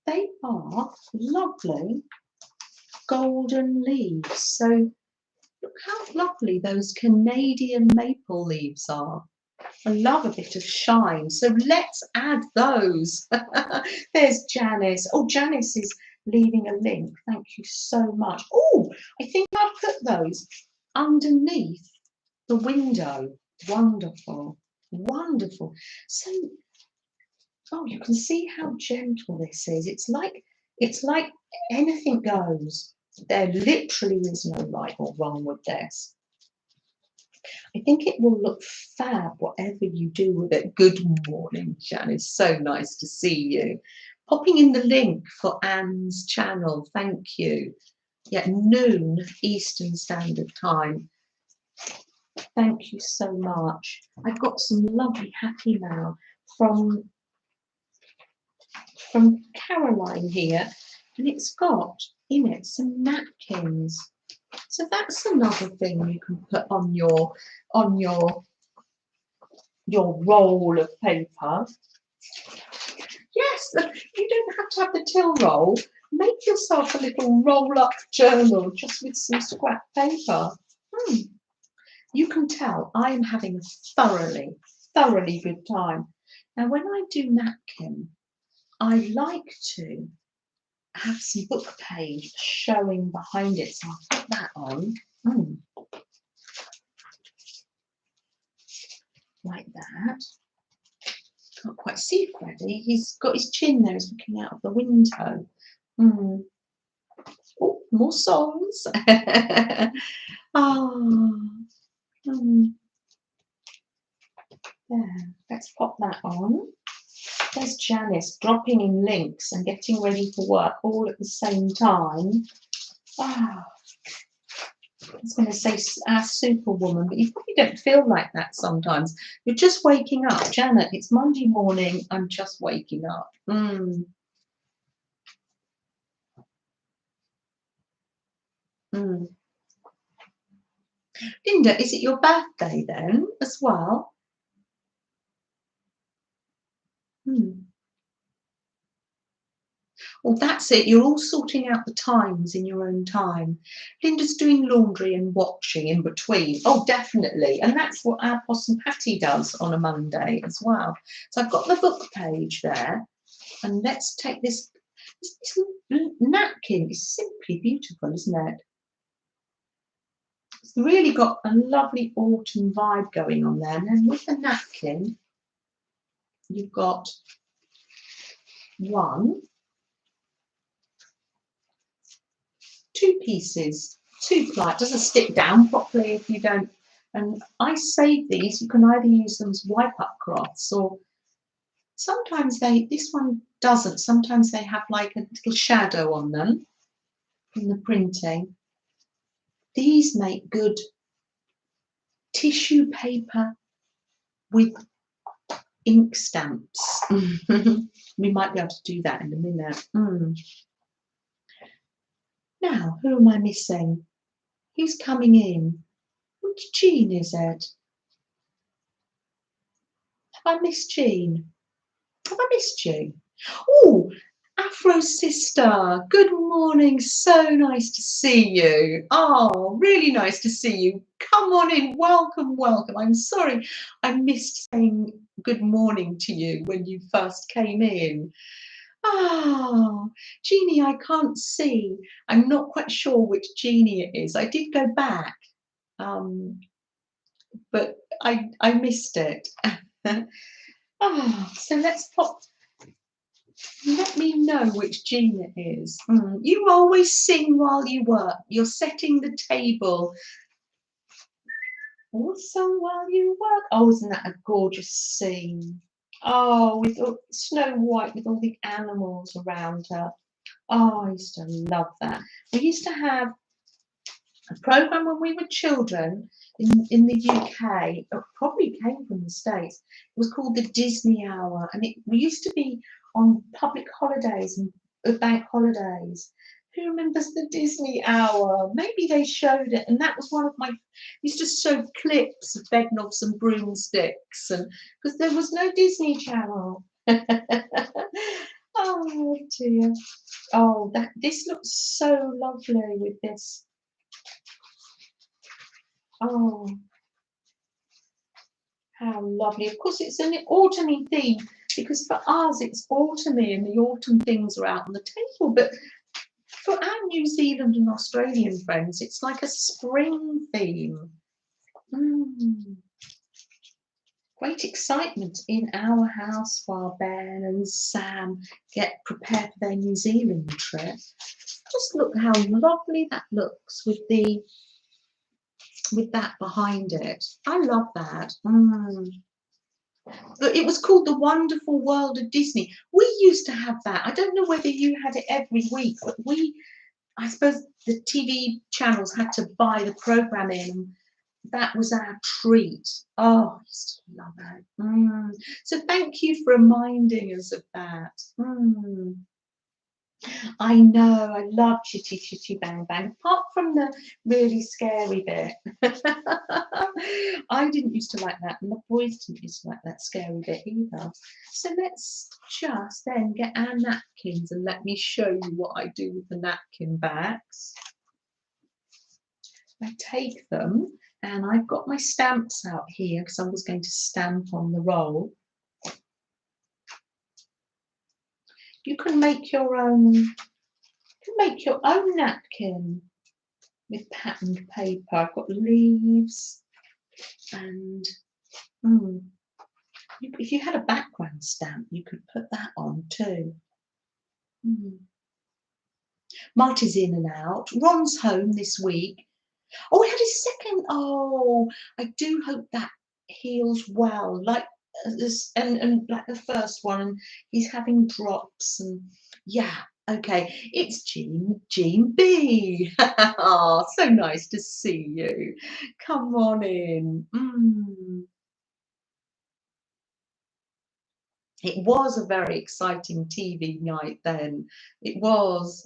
they are lovely golden leaves. So look how lovely those Canadian maple leaves are. I love a bit of shine, so let's add those. There's Janice. Oh, Janice is leaving a link. Thank you so much. Oh, I think I'll put those underneath the window. Wonderful, wonderful. So, oh, you can see how gentle this is. It's like anything goes. There literally is no right or wrong with this. I think it will look fab, whatever you do with it. Good morning, Janice. So nice to see you. Popping in the link for Anne's channel. Thank you. Yeah, noon Eastern Standard Time. Thank you so much. I've got some lovely happy mail from Caroline here, and it's got in it some napkins. So that's another thing you can put on your roll of paper. Yes, you don't have to have the till roll. Make yourself a little roll-up journal just with some scrap paper. You can tell I am having a thoroughly good time. Now, when I do napkin, I like to have some book page showing behind it. So I'll put that on. Like that. Can't quite see Freddie. He's got his chin there. He's looking out of the window. Oh, more songs. There. Let's pop that on. There's Janice dropping in links and getting ready for work all at the same time. I was going to say our superwoman, but you probably don't feel like that sometimes. You're just waking up. Janet, it's Monday morning. I'm just waking up. Linda, is it your birthday then as well? Well, that's it. You're all sorting out the times in your own time. Linda's doing laundry and watching in between. Oh, definitely. And that's what our Possum Patty does on a Monday as well. So I've got the book page there. And let's take this napkin. It's simply beautiful, isn't it? It's really got a lovely autumn vibe going on there. And then with the napkin, you've got two pieces, two ply. It doesn't stick down properly if you don't. And I save these. You can either use them as wipe-up cloths, or sometimes this one doesn't. Sometimes they have like a little shadow on them in the printing. These make good tissue paper with ink stamps. We might be able to do that in a minute. Now, who am I missing? Who's coming in? Which Jean is it? Have I missed Jean? Have I missed you? Oh, Afro's sister. Good morning. So nice to see you. Oh, really nice to see you. Come on in. Welcome, welcome. I'm sorry I missed saying good morning to you when you first came in. Oh, Jeannie, I can't see. I'm not quite sure which Jeannie it is. I did go back, but I missed it. So let's pop. Let me know which Jean it is. You always sing while you work. You're setting the table. Also while you work. Oh, isn't that a gorgeous scene? Oh, with Snow White with all the animals around her. Oh, I used to love that. We used to have a program when we were children in the UK. It probably came from the States. It was called the Disney Hour, and we used to be on public holidays and bank holidays. Who remembers the Disney Hour? Maybe they showed it, and that was one of my. Used to show clips of bedknobs and broomsticks, and because there was no Disney Channel. Oh dear. Oh, this looks so lovely with this. Oh, how lovely. Of course, it's an autumny theme because for us it's autumny and the autumn things are out on the table. But for our New Zealand and Australian friends, it's like a spring theme. Great excitement in our house while Ben and Sam get prepared for their New Zealand trip. Just look how lovely that looks with that behind it. I love that. It was called The Wonderful World of Disney. We used to have that. I don't know whether you had it every week, but I suppose the TV channels had to buy the program in. That was our treat. Oh, I used to love it. So thank you for reminding us of that. I know, I love Chitty Chitty Bang Bang, apart from the really scary bit. I didn't used to like that, and the boys didn't used to like that scary bit either. So let's just then get our napkins and let me show you what I do with the napkin bags. I take them, and I've got my stamps out here because I was going to stamp on the roll. You can make your own. Make your own napkin with patterned paper. I've got leaves, and if you had a background stamp, you could put that on too. Marty's in and out. Ron's home this week. Oh, he had his second. Oh, I do hope that heals well, like this, and like the first one. And he's having drops, and yeah. Okay, it's Jean B. Oh, so nice to see you. Come on in. It was a very exciting TV night then. It was.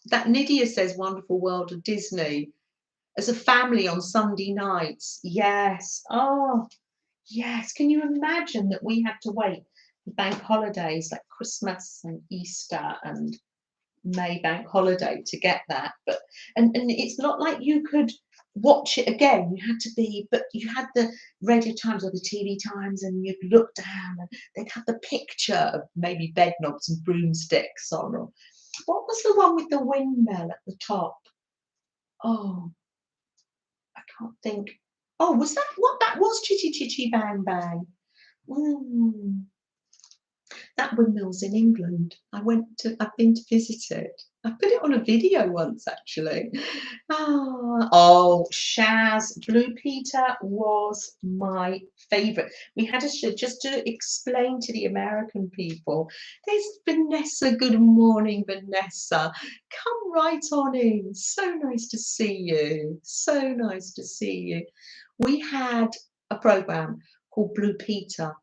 That Nydia says Wonderful World of Disney. As a family on Sunday nights. Yes. Oh, yes. Can you imagine that we had to wait for bank holidays like Christmas and Easter and May bank holiday to get that? But and it's not like you could watch it again. You had to be, but you had the Radio Times or the TV Times, and you'd look down and they'd have the picture of maybe bed knobs and broomsticks on. Or what was the one with the windmill at the top? Oh, I can't think. Oh, was that what that was? Chitty Chitty Bang Bang. That windmill's in England. I've been to visit it. I put it on a video once actually. Oh, Shaz Blue Peter was my favourite. We had just to explain to the American people. There's Vanessa. Good morning, Vanessa. Come right on in. So nice to see you. So nice to see you. We had a program called Blue Peter,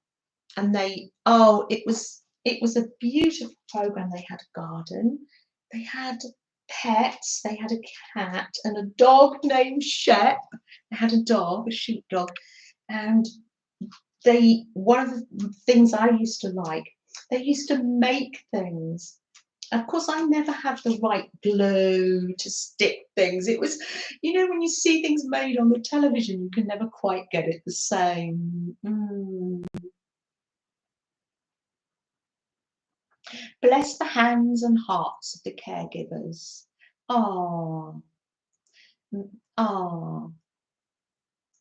and it was a beautiful program. They had a garden, they had pets, they had a cat and a dog named Shep. They had a dog, a sheepdog, and one of the things I used to like, they used to make things. Of course, I never had the right glue to stick things. It was, when you see things made on the television, you can never quite get it the same. Bless the hands and hearts of the caregivers. Ah, ah.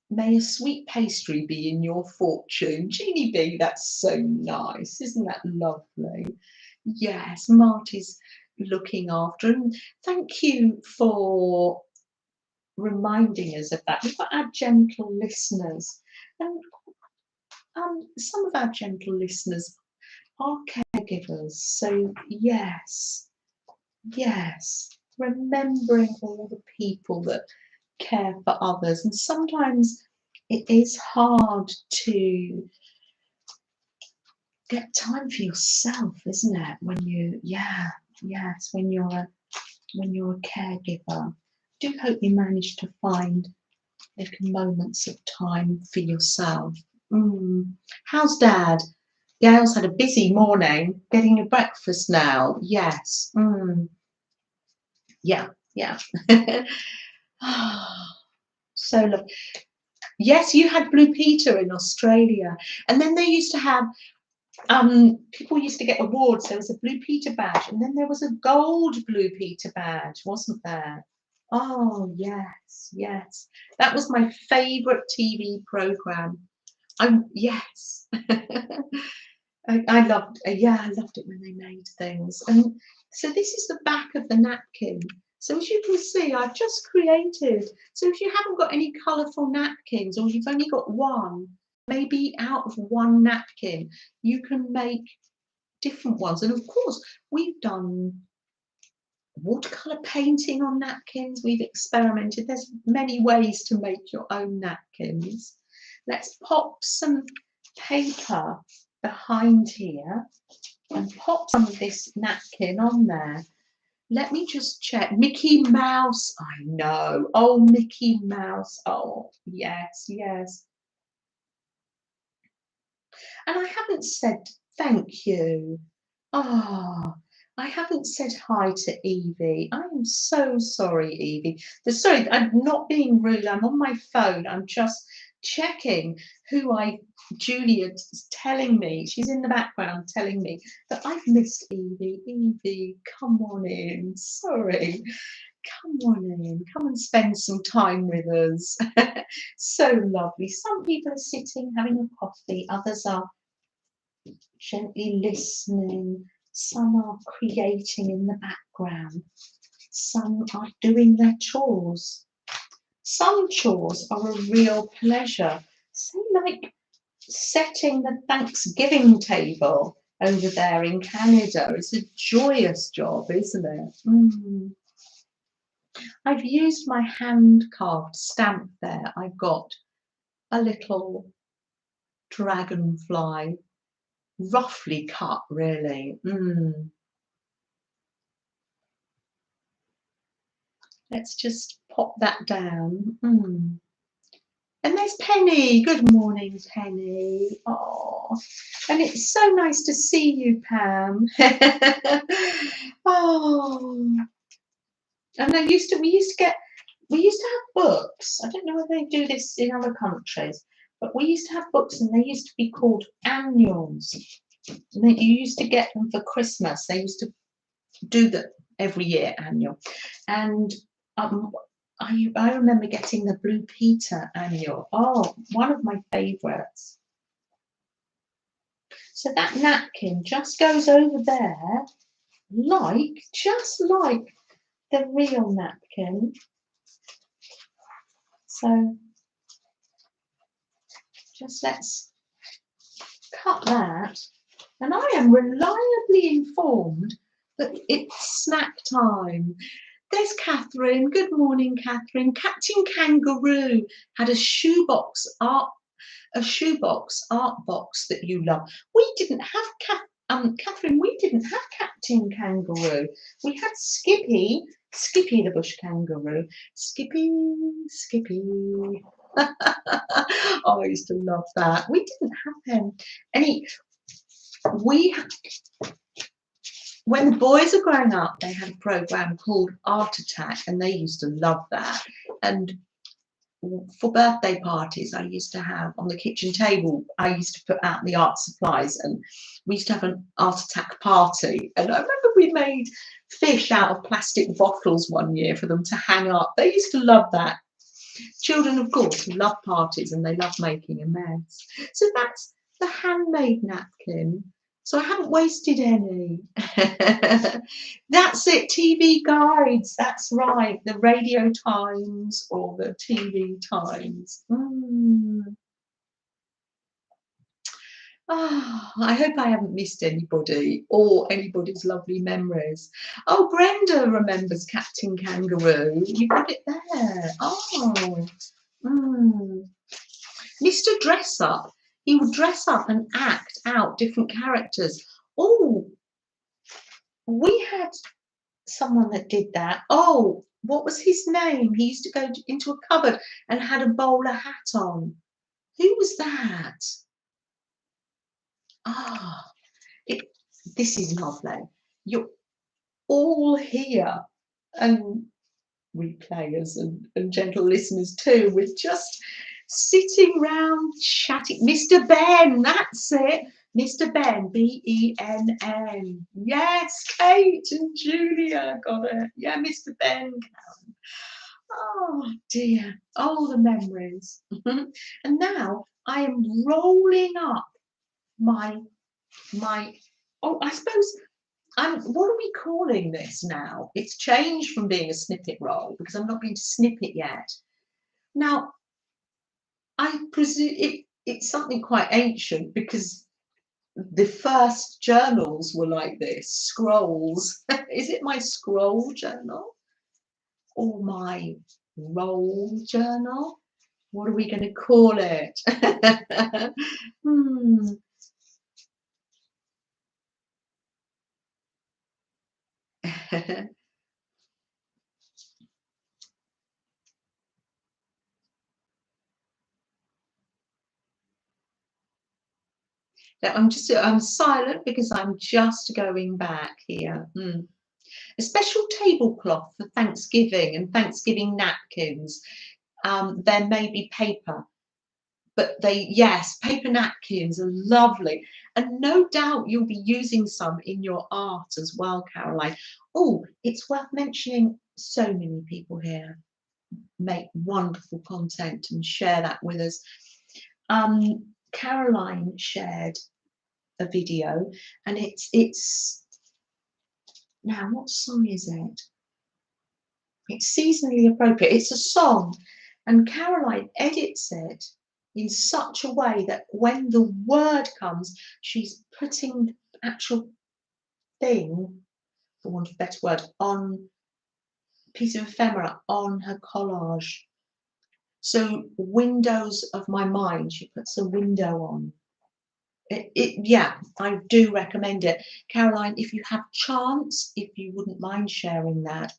May a sweet pastry be in your fortune. Jeannie B, that's so nice. Isn't that lovely? Yes, Marty's looking after. And thank you for reminding us of that. We've got our gentle listeners. And some of our gentle listeners are caregivers. So yes, remembering all the people that care for others. And sometimes it is hard to get time for yourself, isn't it? When you're a caregiver. I do hope you manage to find little moments of time for yourself. How's Dad? Gail's had a busy morning. Getting your breakfast now. Yes. Yeah, yeah. So lovely. Yes, you had Blue Peter in Australia. And then they used to have, people used to get awards. There was a Blue Peter badge, and then there was a gold Blue Peter badge, wasn't there? Oh, yes, yes. That was my favourite TV programme. Yes. I loved, yeah, I loved it when they made things. And so this is the back of the napkin. So as you can see, I've just created. So if you haven't got any colourful napkins, or you've only got one, maybe out of one napkin, you can make different ones. And of course, we've done watercolour painting on napkins. We've experimented. There's many ways to make your own napkins. Let's pop some paper behind here and pop some of this napkin on there. Let me just check. Mickey Mouse, I know. Oh, Mickey Mouse. Oh, yes, yes. And I haven't said thank you. Ah, I haven't said hi to Evie. I am so sorry, Evie. Sorry, I'm not being rude. I'm on my phone. I'm just checking Julia's telling me, she's in the background telling me that I've missed Evie. Evie, come on in. Sorry. Come on in. Come and spend some time with us. So lovely. Some people are sitting having a coffee, others are gently listening, some are creating in the background, some are doing their chores. Some chores are a real pleasure. Say like setting the Thanksgiving table over there in Canada. It's a joyous job, isn't it? I've used my hand carved stamp there. I've got a little dragonfly, roughly cut really. Let's just pop that down. And there's Penny. Good morning, Penny. Oh, and it's so nice to see you, Pam. Oh, and we used to have books. I don't know whether they do this in other countries, but we used to have books, and they used to be called annuals. And you used to get them for Christmas. They used to do that every year, annual, and I remember getting the Blue Peter annual. Oh, one of my favourites. So that napkin just goes over there, just like the real napkin. So just let's cut that. And I am reliably informed that it's snack time. There's Catherine. Good morning, Catherine. Captain Kangaroo had a shoebox art box that you love. We didn't have Catherine. We didn't have Captain Kangaroo. We had Skippy the bush kangaroo. Skippy. Oh, I used to love that. We didn't have him. When the boys were growing up, they had a program called Art Attack, and they used to love that. And for birthday parties, I used to have on the kitchen table, I used to put out the art supplies, and we used to have an Art Attack party. And I remember we made fish out of plastic bottles one year for them to hang up. They used to love that. Children, of course, love parties, and they love making a mess. So that's the handmade napkin. So I haven't wasted any. That's it, TV guides. That's right, the radio times or the TV times. Oh, I hope I haven't missed anybody or anybody's lovely memories. Oh, Brenda remembers Captain Kangaroo. You got it there. Oh. Mr. Dress Up. He would dress up and act out different characters. Oh, we had someone that did that. Oh, what was his name? He used to go into a cupboard and had a bowler hat on. Who was that? Ah, this is lovely. You're all here, and replayers and gentle listeners too, with just sitting round chatting. Mr. Ben, that's it. Mr. Ben, B-E-N-N. Yes, Kate and Julia got it. Yeah, Mr. Ben. Oh dear, all the memories. And now I am rolling up my oh, I suppose what are we calling this now? It's changed from being a snippet roll because I'm not going to snip it yet. Now, I presume it's something quite ancient because the first journals were like this, scrolls. Is it my scroll journal or my roll journal? What are we going to call it? Hmm. I'm silent because I'm just going back here. A special tablecloth for Thanksgiving and Thanksgiving napkins. There may be paper, but yes, paper napkins are lovely. And no doubt you'll be using some in your art as well, Caroline. Oh, it's worth mentioning, so many people here make wonderful content and share that with us. Caroline shared a video, and it's now, what song is it? It's seasonally appropriate. It's a song, and Caroline edits it in such a way that when the word comes, she's putting the actual thing, for want of a better word, on a piece of ephemera on her collage. So windows of my mind, she puts a window on. Yeah, I do recommend it. Caroline, if you have chance, if you wouldn't mind sharing that.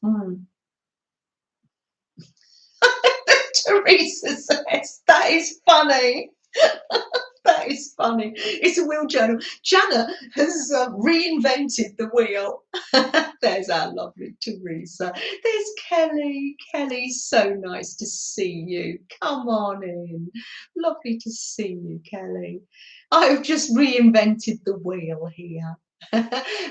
Teresa says, that is funny. That is funny. It's a wheel journal. Jana has reinvented the wheel. There's our lovely Teresa. There's Kelly. Kelly, so nice to see you. Come on in. Lovely to see you, Kelly. I've just reinvented the wheel here.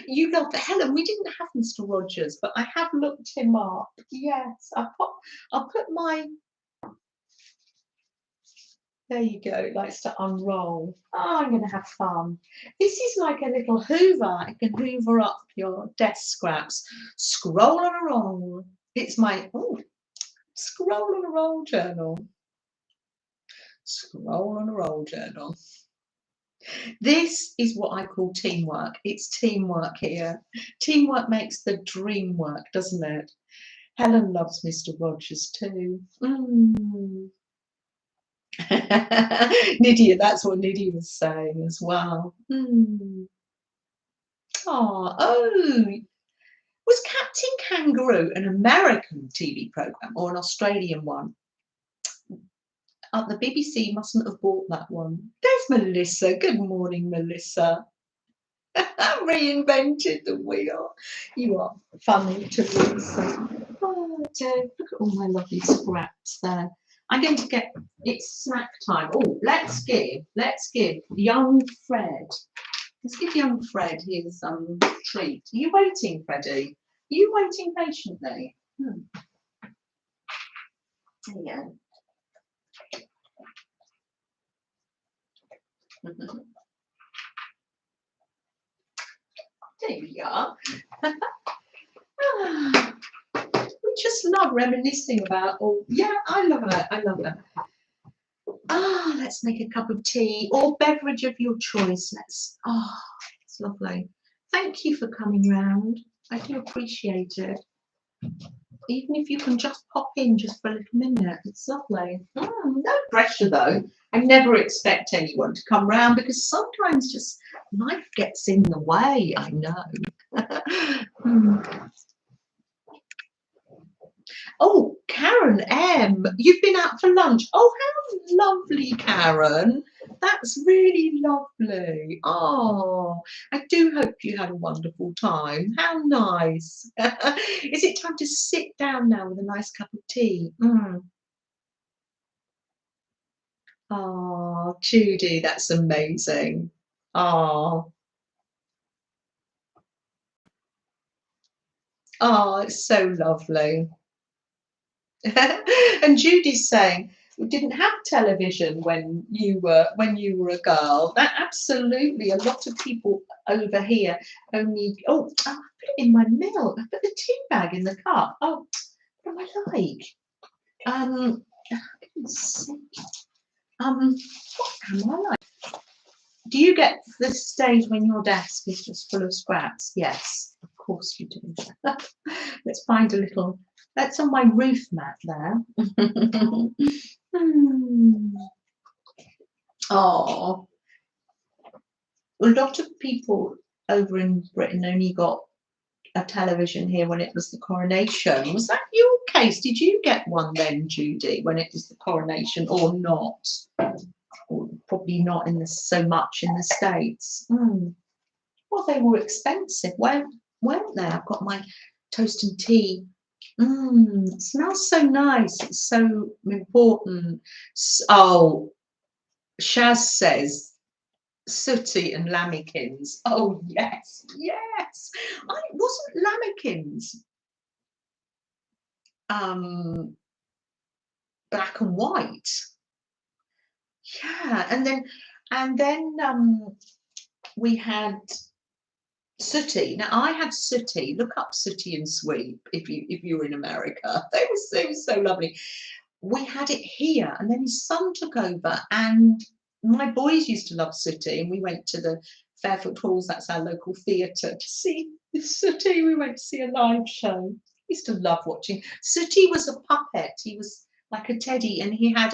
You love Helen. We didn't have Mr. Rogers, but I have looked him up. Yes, I'll put my. There you go. It likes to unroll. Oh, I'm going to have fun. This is like a little hoover. It can hoover up your desk scraps. Scroll on a roll. It's my scroll on a roll journal. Scroll on a roll journal. This is what I call teamwork. It's teamwork here. Teamwork makes the dream work, doesn't it? Helen loves Mr. Rogers too. Nydia, that's what Nydia was saying as well. Oh, was Captain Kangaroo an American TV program or an Australian one? The BBC mustn't have bought that one. There's Melissa. Good morning, Melissa. Reinvented the wheel. You are funny, Teresa. Oh, look at all my lovely scraps there. I'm going to get, it's snack time. Oh, let's give young Fred. Let's give young Fred his treat. Are you waiting, Freddie? Are you waiting patiently? There you go. There we are. We just love reminiscing about. Oh, yeah, I love it. I love it. Let's make a cup of tea or beverage of your choice. It's lovely. Thank you for coming round. I do appreciate it. Even if you can just pop in just for a little minute, it's lovely. No pressure though. I never expect anyone to come round because sometimes just life gets in the way, I know. Oh, Karen M, you've been out for lunch. Oh, how lovely, Karen. That's really lovely. Oh, I do hope you had a wonderful time. How nice. Is it time to sit down now with a nice cup of tea? Mm. Oh, Judy, that's amazing. Oh, oh, it's so lovely. And Judy's saying we didn't have television when you were a girl. That absolutely, a lot of people over here only. Oh, I put it in my milk. I put the tea bag in the cup. Oh, what am I like? Goodness sake. What am I like? Do you get to the stage when your desk is just full of scraps? Yes, of course you do. Let's find a little. That's on my roof mat there. Oh, a lot of people over in Britain only got a television here when it was the coronation. Was that your case? Did you get one then, Judy, when it was the coronation, or not? Or probably not in the so much in the States. Well, they were expensive, weren't they? I've got my toast and tea. It smells so nice. It's so important. Oh, Shaz says sooty and lamekins. Oh yes, yes. I wasn't lamekins black and white. Yeah, and then we had sooty. Now I had sooty. Look up sooty and sweep if you're in America. They were so lovely. We had it here, and then his son took over, and my boys used to love sooty, and we went to the Fairfield Halls, that's our local theatre, to see sooty. We went to see a live show. Used to love watching. Sooty was a puppet. He was like a teddy, and he had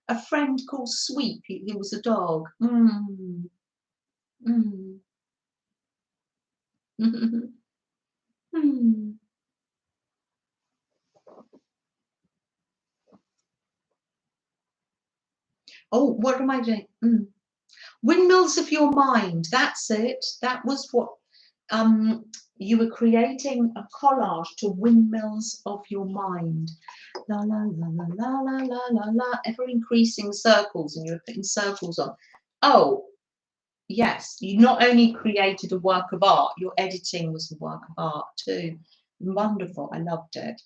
a friend called Sweep. He was a dog. Mm. Mm. Oh, what am I doing? Windmills of your mind. That's it. That was what um, you were creating a collage to windmills of your mind. La la la la la la la la la. Ever increasing circles, and you were putting circles on. Oh, yes. You not only created a work of art, your editing was a work of art too. Wonderful. I loved it.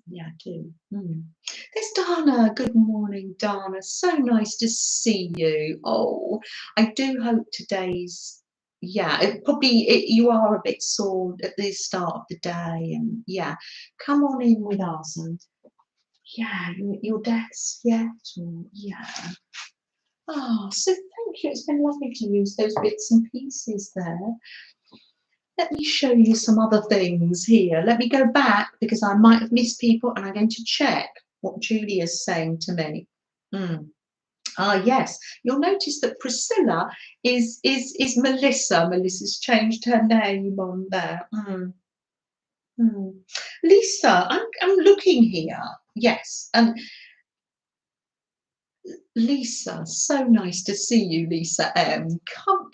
Yeah, too. There's Dana. Good morning, Dana. So nice to see you. Oh, I do hope today's, yeah, you are a bit sore at the start of the day, and yeah, come on in with us, and yeah, your desk yet, or yeah. Oh, so thank you. It's been lovely to use those bits and pieces there. Let me show you some other things here. Let me go back because I might have missed people, and I'm going to check what Julia's saying to me. Yes, you'll notice that Priscilla is Melissa. Melissa's changed her name on there. Lisa, I'm looking here. Yes, and Lisa, so nice to see you, Lisa M.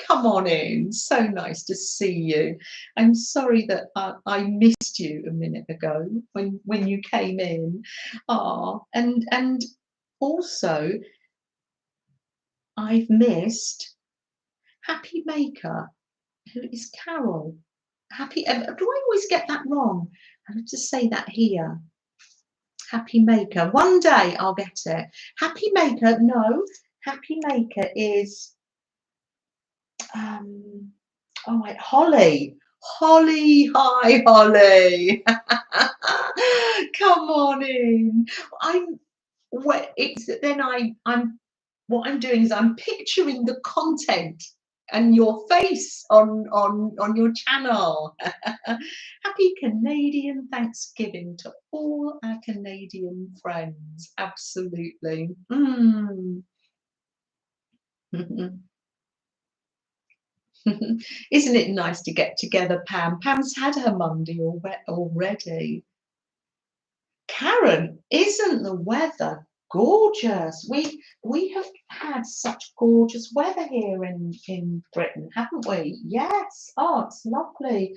Come on in. So nice to see you. I'm sorry that I missed you a minute ago when you came in. And also I've missed Happy Maker, who is Carol. Do I always get that wrong? I have to say that here. Happy Maker. One day I'll get it. Happy Maker, no. Happy Maker is oh wait, Holly. Holly, hi Holly. Come on in. I'm what I'm doing is I'm picturing the content and your face on your channel. Happy Canadian Thanksgiving to all our Canadian friends. Absolutely. Isn't it nice to get together, Pam? Pam's had her Monday already. Karen, isn't the weather gorgeous? We have had such gorgeous weather here in Britain, haven't we? Yes. Oh, it's lovely.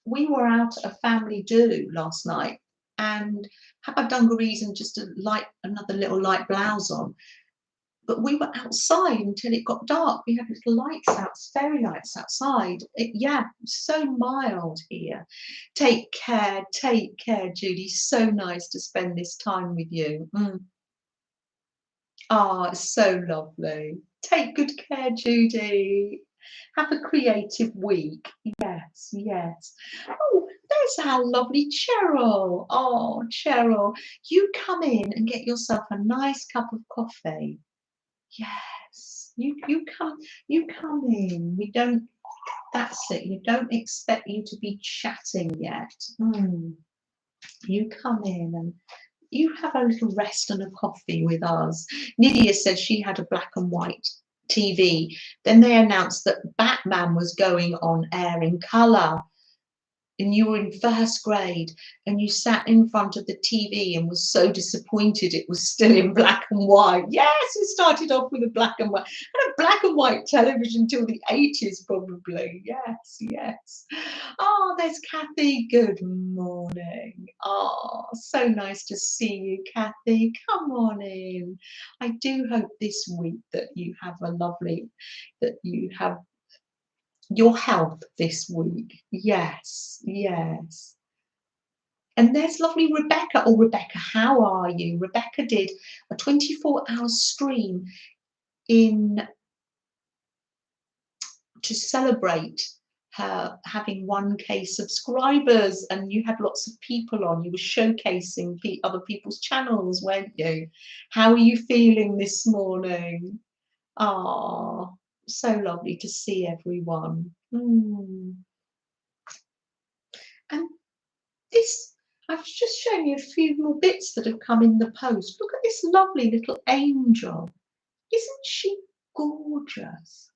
We were out at a family do last night and had my dungarees and just another little light blouse on. But we were outside until it got dark. We had little lights out, fairy lights outside. Yeah, so mild here. Take care, Judy. So nice to spend this time with you. Ah, it's so lovely. Take good care, Judy. Have a creative week. Yes, yes. Oh, there's our lovely Cheryl. Oh, Cheryl, you come in and get yourself a nice cup of coffee. Yes, you come in. We don't, that's it. You don't expect you to be chatting yet. You come in and you have a little rest and a coffee with us. Nydia said she had a black and white TV. Then they announced that Batman was going on air in colour. And you were in first grade and you sat in front of the TV and was so disappointed it was still in black and white. Yes, it started off with a black and white, and a black and white television till the 80s probably. Yes, yes. Oh, there's Kathy. Good morning. Oh, so nice to see you, Kathy. Come on in. I do hope this week that you have your health this week. Yes, yes. And there's lovely Rebecca. Oh, Rebecca, how are you? Rebecca did a 24-hour stream to celebrate her having 1K subscribers, and you had lots of people on. You were showcasing other people's channels, weren't you? How are you feeling this morning? Ah, so lovely to see everyone. And this, I've just shown you a few more bits that have come in the post. Look at this lovely little angel. Isn't she gorgeous?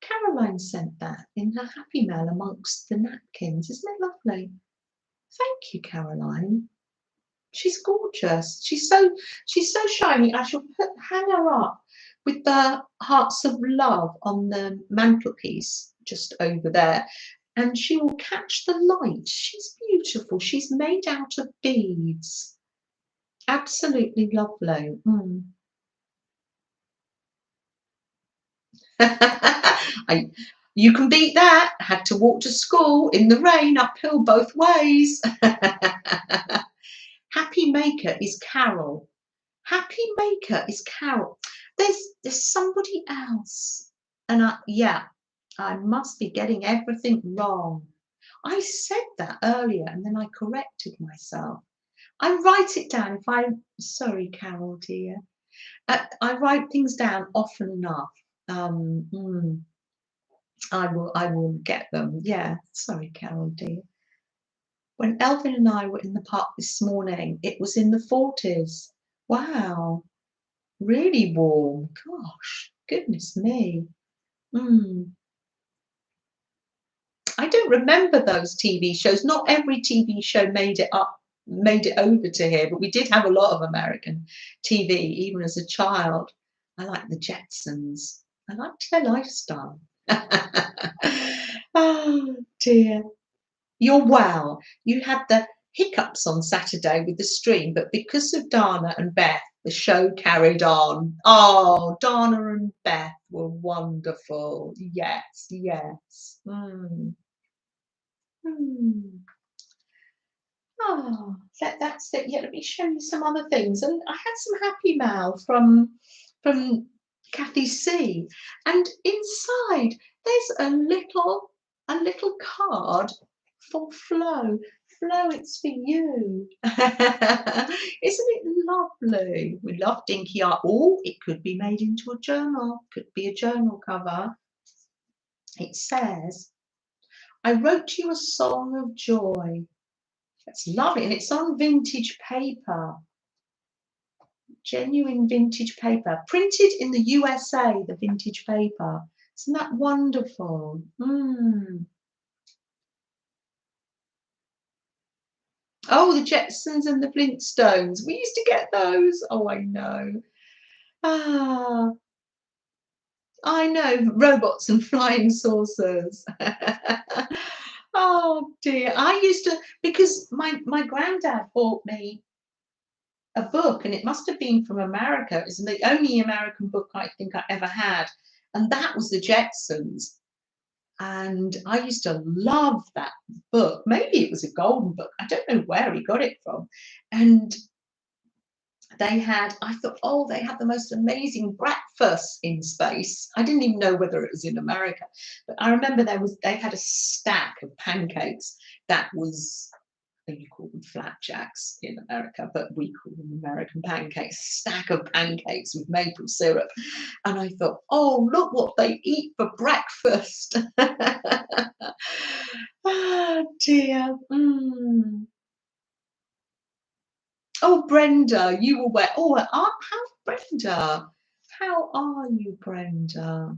Caroline sent that in her happy mail amongst the napkins. Isn't it lovely? Thank you, Caroline. She's gorgeous. She's so shiny. I shall hang her up with the hearts of love on the mantelpiece just over there, and she will catch the light. She's beautiful. She's made out of beads. Absolutely lovely. You can beat that. Had to walk to school in the rain, uphill both ways. Happy Maker is Carol. Happy Maker is Carol. There's somebody else, and I must be getting everything wrong. I said that earlier, and then I corrected myself. I write it down. Sorry, Carol dear, I write things down often enough. I will get them. Yeah, sorry, Carol dear. When Elvin and I were in the park this morning, it was in the 40s. Wow, really warm. Gosh, goodness me. I don't remember those TV shows. Not every TV show made it over to here, but we did have a lot of American TV, even as a child. I liked the Jetsons. I liked their lifestyle. Oh dear. You're well. You had the hiccups on Saturday with the stream, but because of Dana and Beth, the show carried on. Oh, Dana and Beth were wonderful. Yes, yes. Oh, that's it. Yeah, let me show you some other things. And I had some happy mail from Kathy C. And inside there's a little card for Flo. Flo, it's for you. Isn't it lovely? We love dinky art. Oh, it could be made into a journal. Could be a journal cover. It says, I wrote you a song of joy. That's lovely, and it's on vintage paper. Genuine vintage paper, printed in the USA, the vintage paper. Isn't that wonderful? Mm. Oh, the Jetsons and the Flintstones. We used to get those. Oh, I know. Ah, I know. Robots and flying saucers. Oh dear. I used to, because my granddad bought me a book, and it must have been from America. It was the only American book I think I ever had, and that was the Jetsons. And I used to love that book. Maybe it was a golden book. I don't know where he got it from. And they had, I thought, oh, they had the most amazing breakfast in space. I didn't even know whether it was in America, but I remember they had a stack of pancakes that was, you call them flapjacks in America, but we call them American pancakes, stack of pancakes with maple syrup. And I thought, oh, look what they eat for breakfast. Oh dear. Mm. Oh, Brenda, you were where? Oh, how, Brenda? How are you, Brenda?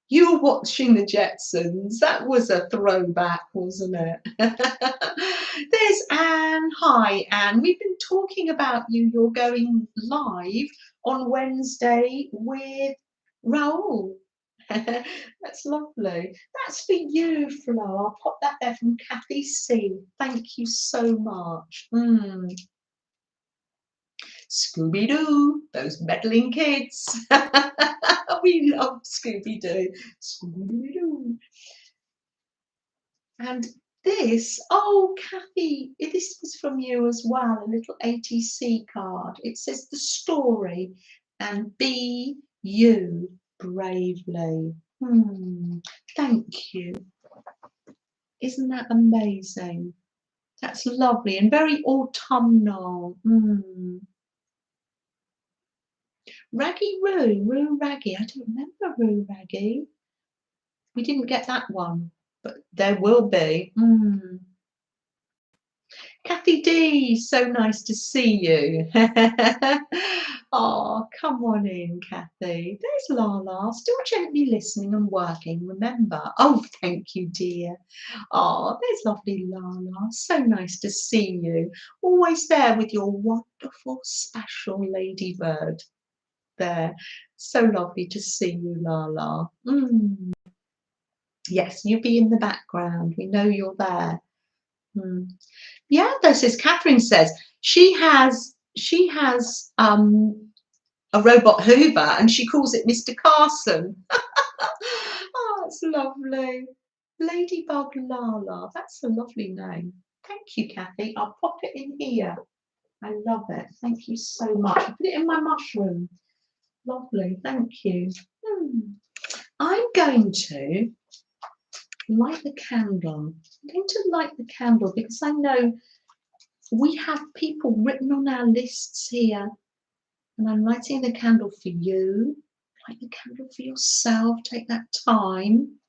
You were watching the Jetsons. That was a throwback, wasn't it? There's Anne. Hi, Anne. We've been talking about you. You're going live on Wednesday with Raoul. That's lovely. That's for you, Flo. I'll pop that there from Kathy C. Thank you so much. Scooby-Doo, those meddling kids. We love Scooby-Doo. Scooby-Doo. And this, oh, Kathy, this was from you as well, a little ATC card. It says the story and be you bravely. Thank you. Isn't that amazing? That's lovely and very autumnal. Raggy Roo Raggy. I don't remember Roo Raggy. We didn't get that one, but there will be. Kathy D, so nice to see you. Oh, come on in, Kathy. There's Lala, still gently listening and working, remember. Oh, thank you, dear. Oh, there's lovely Lala. So nice to see you. Always there with your wonderful, special ladybird there. So lovely to see you, Lala. Yes, you be in the background. We know you're there. Yeah, this is Catherine says she has a robot Hoover and she calls it Mr. Carson. Oh, that's lovely. Ladybug Lala. That's a lovely name. Thank you, Kathy. I'll pop it in here. I love it. Thank you so much. I put it in my mushroom. Lovely. Thank you. I'm going to light the candle. I'm going to light the candle because I know we have people written on our lists here, and I'm lighting the candle for you. Light the candle for yourself. Take that time,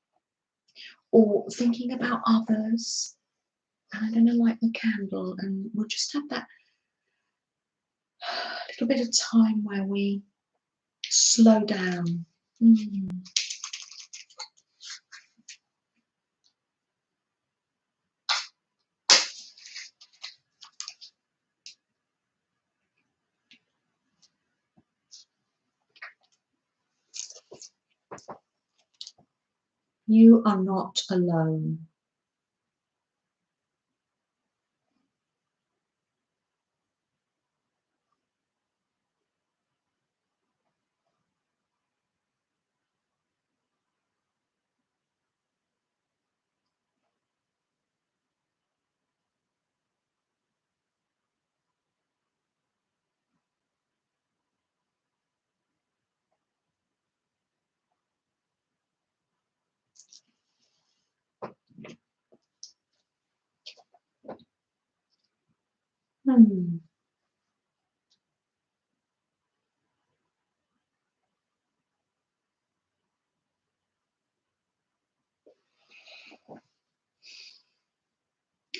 or thinking about others. And I'm going to light the candle, and we'll just have that little bit of time where we slow down. You are not alone.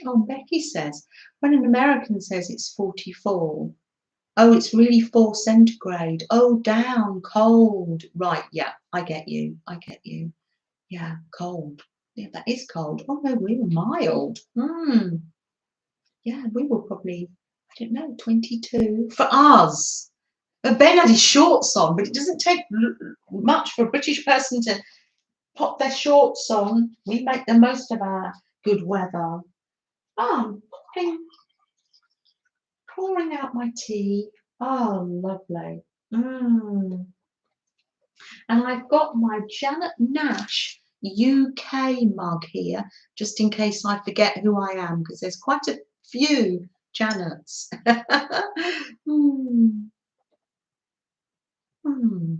Oh, Becky says, when an American says it's 44, oh, it's really 4 centigrade. Oh, down, cold. Right, yeah, I get you. I get you. Yeah, cold. Yeah, that is cold. Oh no, we were mild. Yeah, we were probably, I don't know, 22 for us. But Ben had his shorts on, but it doesn't take much for a British person to pop their shorts on. We make the most of our good weather. Oh, I'm pouring out my tea. Oh, lovely. And I've got my Janet Nash UK mug here, just in case I forget who I am, because there's quite a few Janets. mm. Mm.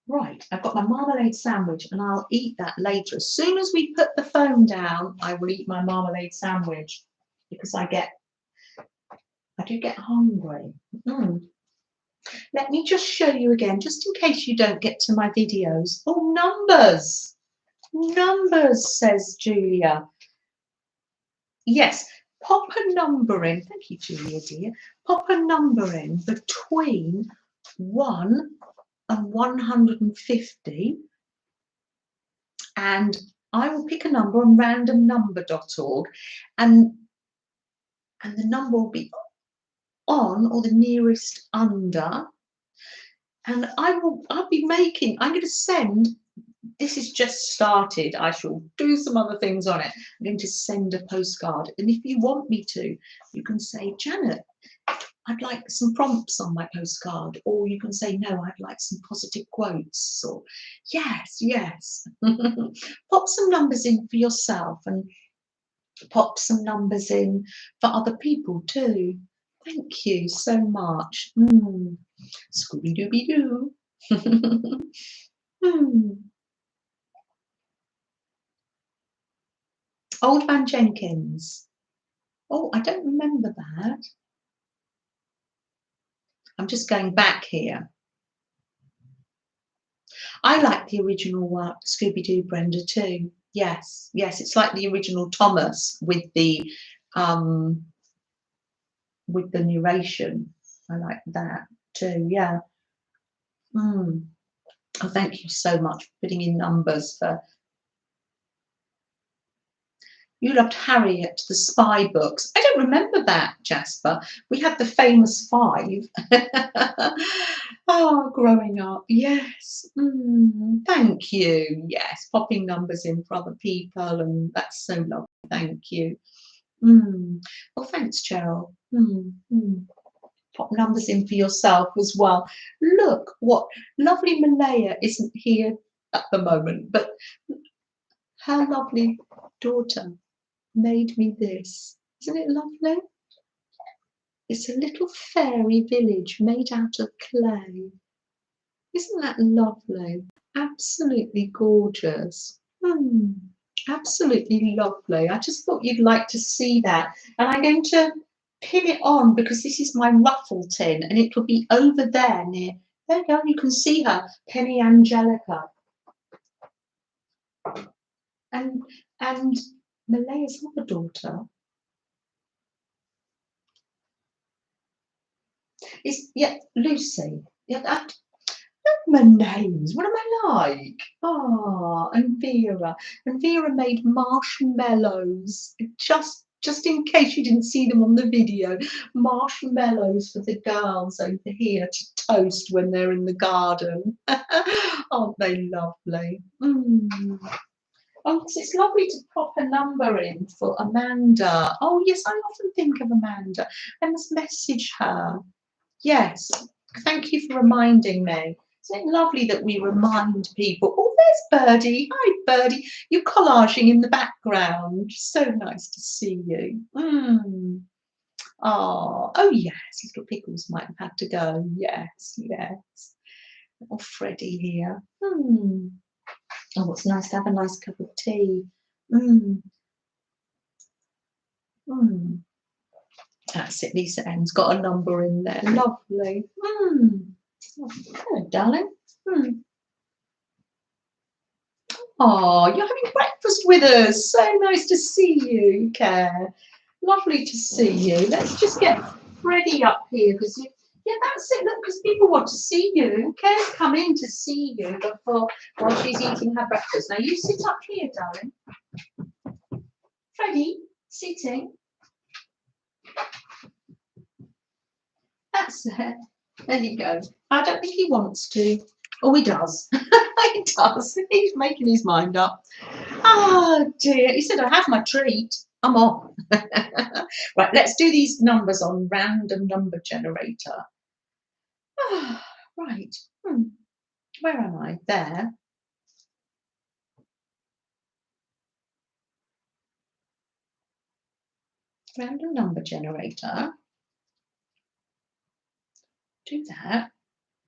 Right, I've got my marmalade sandwich and I'll eat that later. As soon as we put the phone down, I will eat my marmalade sandwich because I do get hungry. Let me just show you again, just in case you don't get to my videos. Oh, numbers. Numbers, says Julia. Yes, pop a number in. Thank you, Julia, dear. Pop a number in between 1 and 150. And I will pick a number on randomnumber.org, and the number will be on or the nearest under. And I'll be making, I'm going to send, this is just started, I shall do some other things on it. I'm going to send a postcard. And if you want me to, you can say, Janet, I'd like some prompts on my postcard, or you can say, no, I'd like some positive quotes, or yes, yes. Pop some numbers in for yourself and pop some numbers in for other people too. Thank you so much. Scooby-Dooby-Doo. Old Man Jenkins. Oh, I don't remember that. I'm just going back here. I like the original Scooby-Doo, Brenda, too. Yes, yes, it's like the original Thomas with the narration. I like that too. Yeah. Oh, thank you so much for putting in numbers for. You loved Harriet, the spy books. I don't remember that, Jasper. We had the famous 5. Oh, growing up. Yes. Thank you. Yes, popping numbers in for other people, and that's so lovely. Thank you. Well, thanks, Cheryl. Pop numbers in for yourself as well. Look, what lovely Michaelia isn't here at the moment, but her lovely daughter made me this. Isn't it lovely? It's a little fairy village made out of clay. Isn't that lovely? Absolutely gorgeous. Absolutely lovely. I just thought you'd like to see that. And I'm going to pin it on because this is my ruffle tin and it will be over there near. There you go, you can see her, Penny Angelica. And Michaelia's other daughter is, Lucy. Yeah, my names. What am I like? Ah, and Vera. And Vera made marshmallows. Just in case you didn't see them on the video, marshmallows for the girls over here to toast when they're in the garden. Aren't they lovely? Oh, it's lovely to pop a number in for Amanda. Oh, yes, I often think of Amanda. I must message her. Yes, thank you for reminding me. Isn't it lovely that we remind people? Oh, there's Birdie. Hi, Birdie. You're collaging in the background. So nice to see you. Oh, yes, little Pickles might have had to go. Yes, yes. Little Freddie here. Oh, it's nice to have a nice cup of tea. That's it, Lisa M's got a number in there. Lovely. Hello, darling. Oh, you're having breakfast with us. So nice to see you, Care. Lovely to see you. Let's just get Freddie up here because Yeah, that's it. Look, because people want to see you. Claire's come in to see you before while she's eating her breakfast. Now you sit up here, darling. Freddie, sitting. That's it. There you go. I don't think he wants to. Oh, he does. He does. He's making his mind up. Oh dear. He said, I have my treat. I'm on. Right, let's do these numbers on random number generator. Ah, right. Where am I? There. Random number generator. Do that.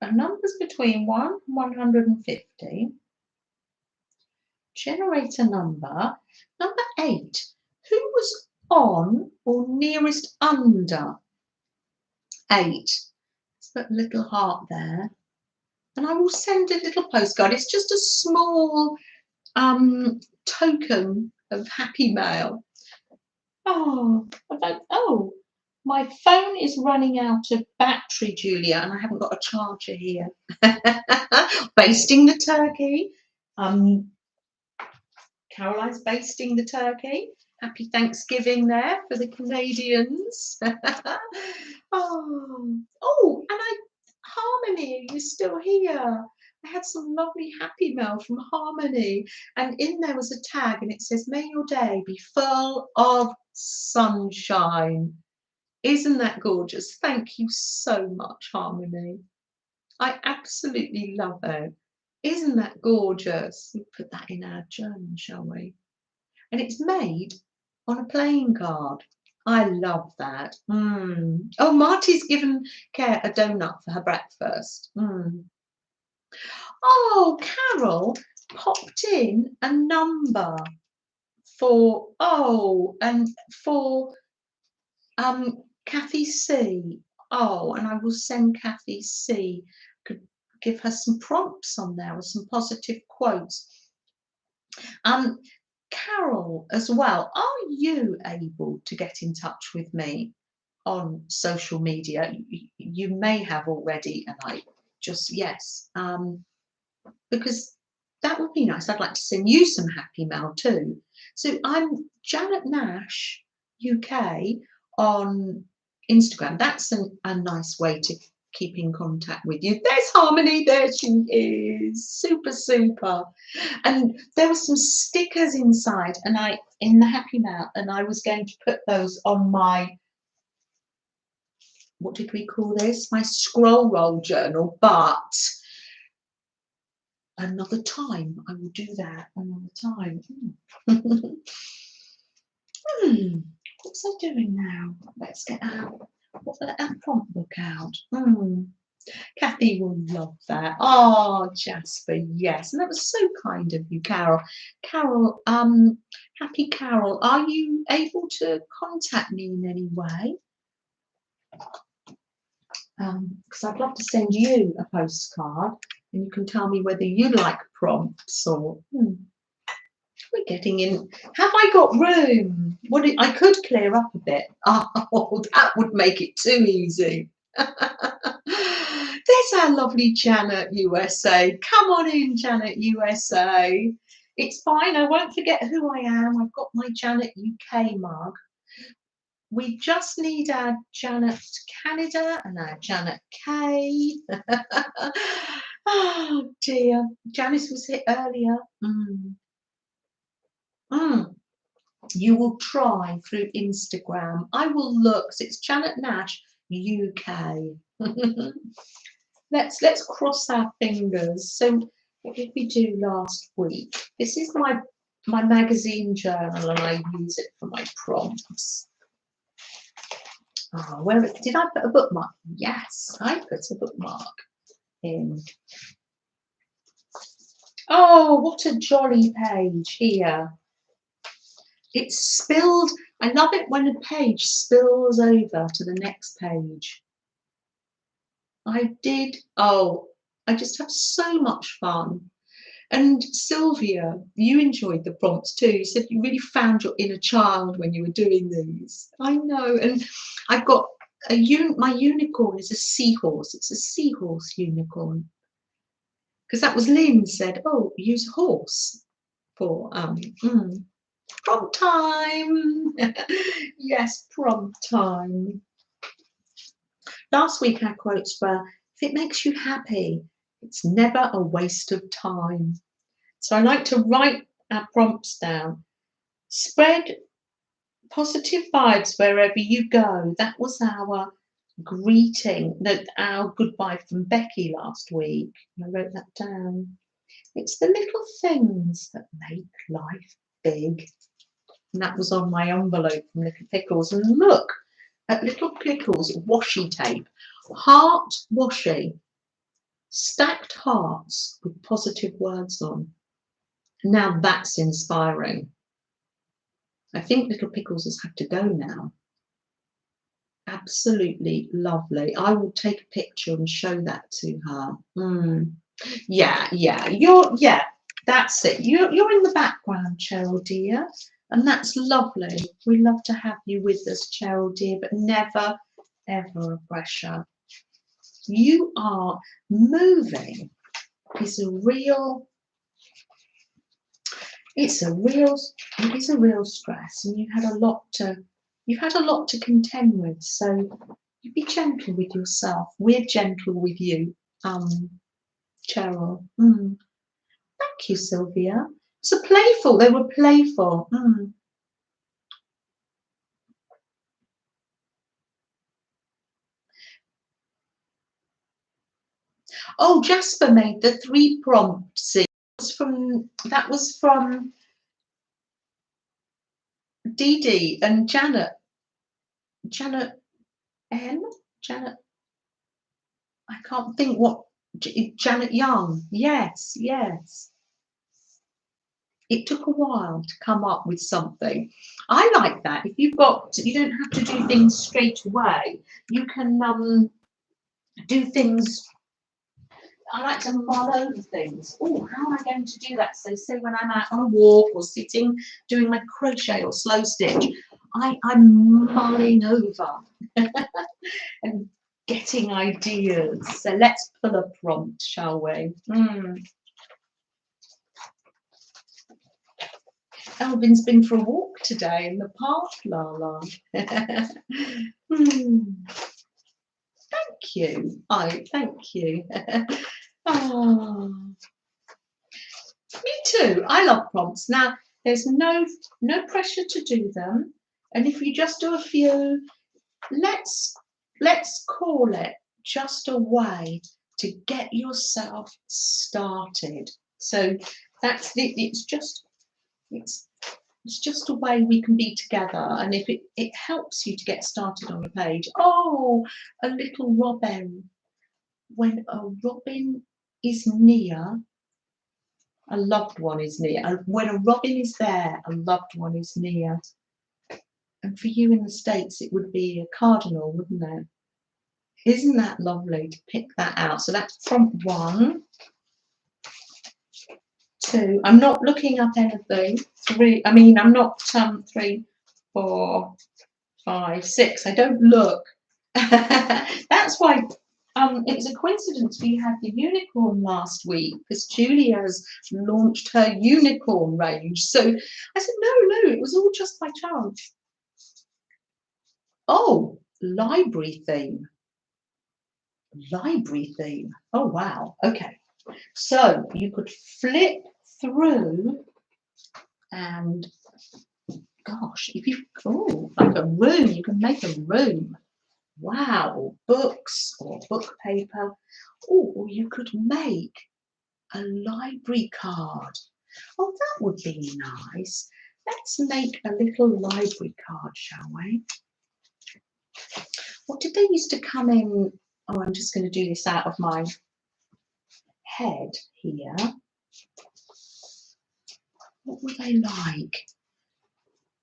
And numbers between 1 and 150. Generate a number. Number 8. Who was on or nearest under 8? Let's put a little heart there. And I will send a little postcard. It's just a small token of happy mail. Oh, my phone is running out of battery, Julia, and I haven't got a charger here. Basting the turkey. Caroline's basting the turkey. Happy Thanksgiving there for the Canadians. Oh, and Harmony, you're still here. I had some lovely happy mail from Harmony, and in there was a tag, and it says, "May your day be full of sunshine." Isn't that gorgeous? Thank you so much, Harmony. I absolutely love it. Isn't that gorgeous? We'll put that in our journal, shall we? And it's made on a playing card. I love that. Oh, Marty's given Care a donut for her breakfast. Oh, Carol popped in a number for Kathy C. Oh, and I will send Kathy C. Could give her some prompts on there or some positive quotes. Carol as well, are you able to get in touch with me on social media? You may have already, and I just, yes, because that would be nice. I'd like to send you some happy mail too. So I'm Janet Nash UK on Instagram. That's a nice way to keep in contact with you. There's Harmony. There she is. Super, super. And there were some stickers inside, and in the happy mail, and I was going to put those on my, what did we call this? My scroll roll journal, but another time I will do that another time. What's I doing now? Let's get out. Let our prompt book out. Kathy will love that. Oh, Jasper, yes. And that was so kind of you, Carol. Carol, happy Carol, are you able to contact me in any way? Because I'd love to send you a postcard, and you can tell me whether you like prompts or we're getting in. Have I got room? I could clear up a bit. Oh, that would make it too easy. There's our lovely Janet USA. Come on in, Janet USA. It's fine. I won't forget who I am. I've got my Janet UK mug. We just need our Janet Canada and our Janet K. Oh dear. Janice was here earlier. You will try through Instagram. I will look. So it's Janet Nash UK. Let's cross our fingers. So what did we do last week? This is my magazine journal, and I use it for my prompts. Oh, where did I put a bookmark? Yes, I put a bookmark in. Oh, what a jolly page here. It's spilled. I love it when a page spills over to the next page. I just have so much fun. And Sylvia, you enjoyed the prompts too. You said you really found your inner child when you were doing these. I know. And I've got my unicorn is a seahorse. It's a seahorse unicorn. Because that was Lynn said, oh, use horse for prompt time. Yes, prompt time. Last week our quotes were, if it makes you happy, it's never a waste of time. So I like to write our prompts down. Spread positive vibes wherever you go. That was our greeting, our goodbye from Becky last week. I wrote that down. It's the little things that make life big. And that was on my envelope from Little Pickles. And look at Little Pickles washi tape. Heart washi. Stacked hearts with positive words on. Now that's inspiring. I think Little Pickles has had to go now. Absolutely lovely. I will take a picture and show that to her. Yeah, that's it. You're in the background, Cheryl dear, and that's lovely. We love to have you with us, Cheryl dear, but never ever a pressure. You are moving. It's a real stress, and you've had a lot to contend with, so you be gentle with yourself. We're gentle with you, Cheryl. Thank you, Sylvia. So playful. They were playful. Oh, Jasper made the 3 prompts. That was from Dee Dee and Janet. Janet, I can't think what. Janet Young. Yes. It took a while to come up with something. I like that. If you don't have to do things straight away. You can do things. I like to mull over things. Oh, how am I going to do that? So say when I'm out on a walk or sitting doing my crochet or slow stitch, I'm mulling over and getting ideas. So let's pull a prompt, shall we? Alvin's been for a walk today in the park, Lala. Thank you. Thank you. Oh. Me too. I love prompts. Now, there's no pressure to do them, and if you just do a few, let's call it just a way to get yourself started. So that's it. It's just a way we can be together, and if it helps you to get started on a page. Oh, a little robin. When a robin is near, a loved one is near. And when a robin is there, a loved one is near. And for you in the States, it would be a cardinal, wouldn't it? Isn't that lovely to pick that out? So that's prompt 1. 2. I'm not looking up anything. 3. I mean, I'm not 3, 4, 5, 6. I don't look. That's why it was a coincidence we had the unicorn last week, because Julia has launched her unicorn range. So I said, no, it was all just by chance. Oh, library theme. Oh, wow. Okay. So you could flip through and, gosh, like a room, you can make a room. Wow, books or book paper. Oh, or you could make a library card. Oh, that would be nice. Let's make a little library card, shall we? What did they used to come in? Oh, I'm just going to do this out of my head here. What were they like?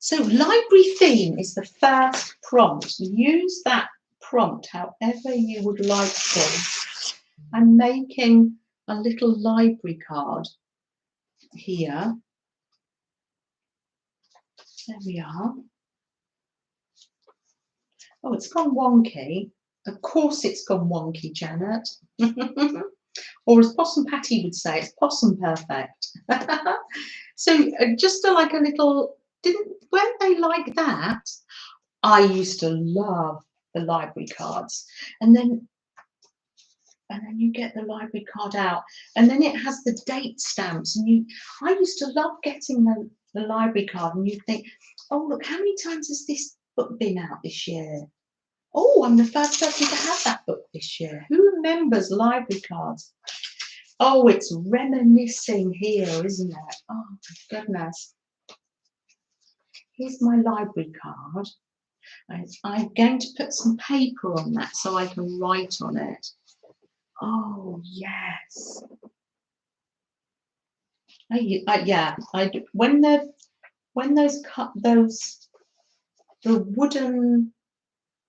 So library theme is the first prompt. Use that prompt however you would like to. I'm making a little library card here. There we are. Oh, it's gone wonky. Of course it's gone wonky, Janet. Or as Possum Patty would say, it's possum perfect. So just like a little, weren't they like that? I used to love the library cards. And then you get the library card out, and then it has the date stamps. And I used to love getting the library card, and you think, oh, look, how many times has this book been out this year? Oh, I'm the first person to have that book this year. Who remembers library cards? Oh, it's reminiscing here, isn't it? Oh, my goodness. Here's my library card. I'm going to put some paper on that so I can write on it. Oh, yes. Yeah. When those the wooden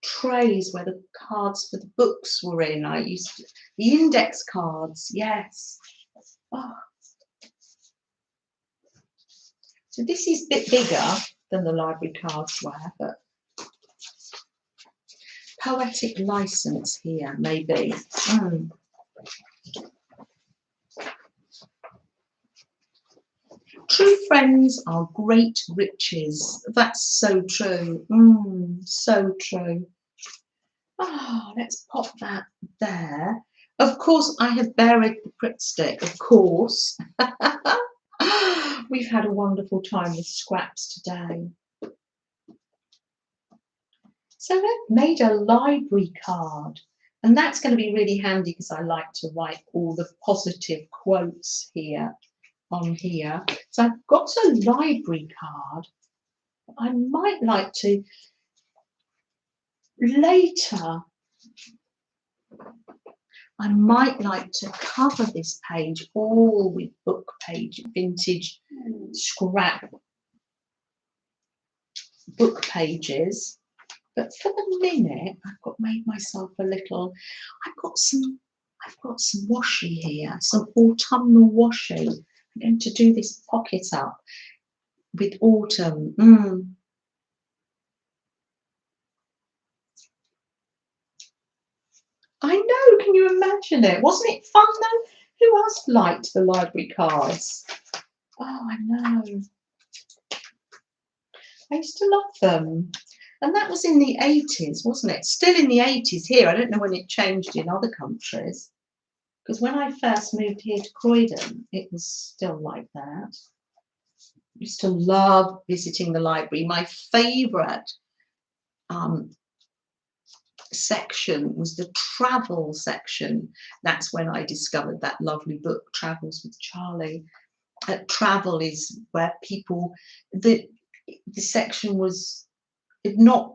trays where the cards for the books were in, the index cards. Yes. Oh. So this is a bit bigger than the library cards were, but poetic license here, maybe. True friends are great riches. That's so true. So true. Oh, let's pop that there. Of course, I have buried the Pritt stick. Of course. We've had a wonderful time with scraps today. So I've made a library card, and that's going to be really handy because I like to write all the positive quotes here on here. So I've got a library card. I might like to later, I might like to cover this page all with book page, vintage scrap book pages. But for the minute, I've made myself a little. I've got some washi here, some autumnal washi. I'm going to do this pocket up with autumn. I know. Can you imagine it? Wasn't it fun though? Who else liked the library cards? Oh, I know. I used to love them. And that was in the 80s, wasn't it? Still in the 80s here. I don't know when it changed in other countries. Because when I first moved here to Croydon, it was still like that. I used to love visiting the library. My favourite section was the travel section. That's when I discovered that lovely book, Travels with Charlie. Travel is where people, the section was not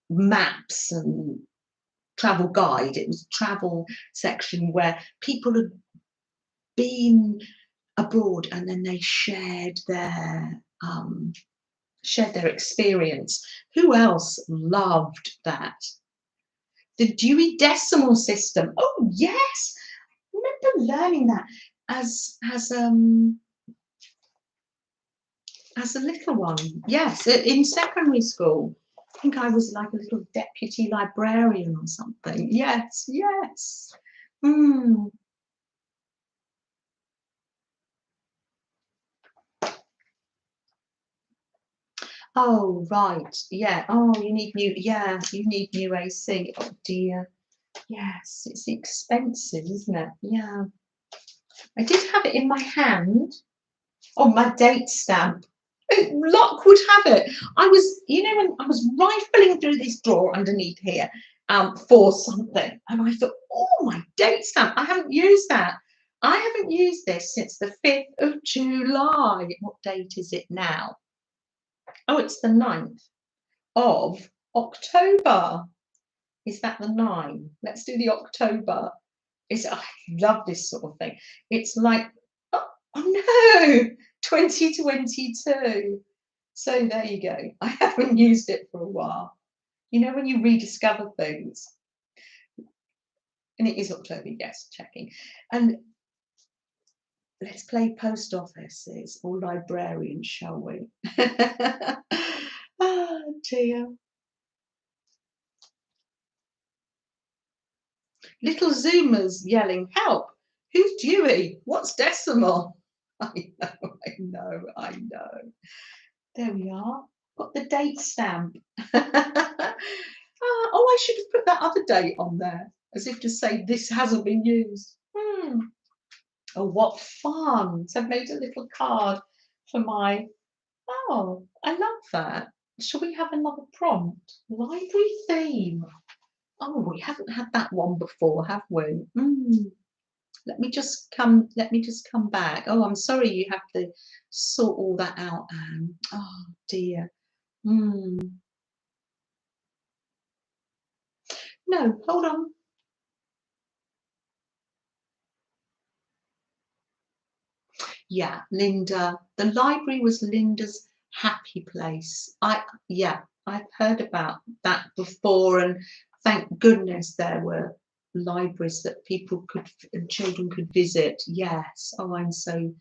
maps and travel guide. It was travel section where people had been abroad and then they shared their experience. Who else loved that? The Dewey Decimal System. Oh yes, I remember learning that as a little one. Yes, in secondary school. I think I was like a little deputy librarian or something. Yes, yes. Oh, right. Yeah. Oh, you need new AC. Oh dear. Yes, it's expensive, isn't it? Yeah. I did have it in my hand. Oh, my date stamp. Luck would have it. I was, when I was rifling through this drawer underneath here for something, and I thought, oh, my date stamp. I haven't used that. I haven't used this since the 5th of July. What date is it now? Oh, it's the 9th of October. Is that the 9? Let's do the October. I love this sort of thing. It's like, oh no, 2022. So there you go. I haven't used it for a while. When you rediscover things. And it is October, yes, checking. And let's play post offices or librarians, shall we? Oh dear. Little Zoomers yelling, help, who's Dewey? What's decimal? I know, I know, I know. There we are. Got the date stamp. Oh, I should have put that other date on there, as if to say this hasn't been used. Oh, what fun. So I've made a little card for my, oh, I love that. Shall we have another prompt? Library theme. Oh, we haven't had that one before, have we? Let me just come back. Oh, I'm sorry you have to sort all that out, Anne. Oh dear. No, hold on. Yeah, Linda. The library was Linda's happy place. I've heard about that before, and thank goodness there were libraries that people could and children could visit. Yes. Oh, I'm so,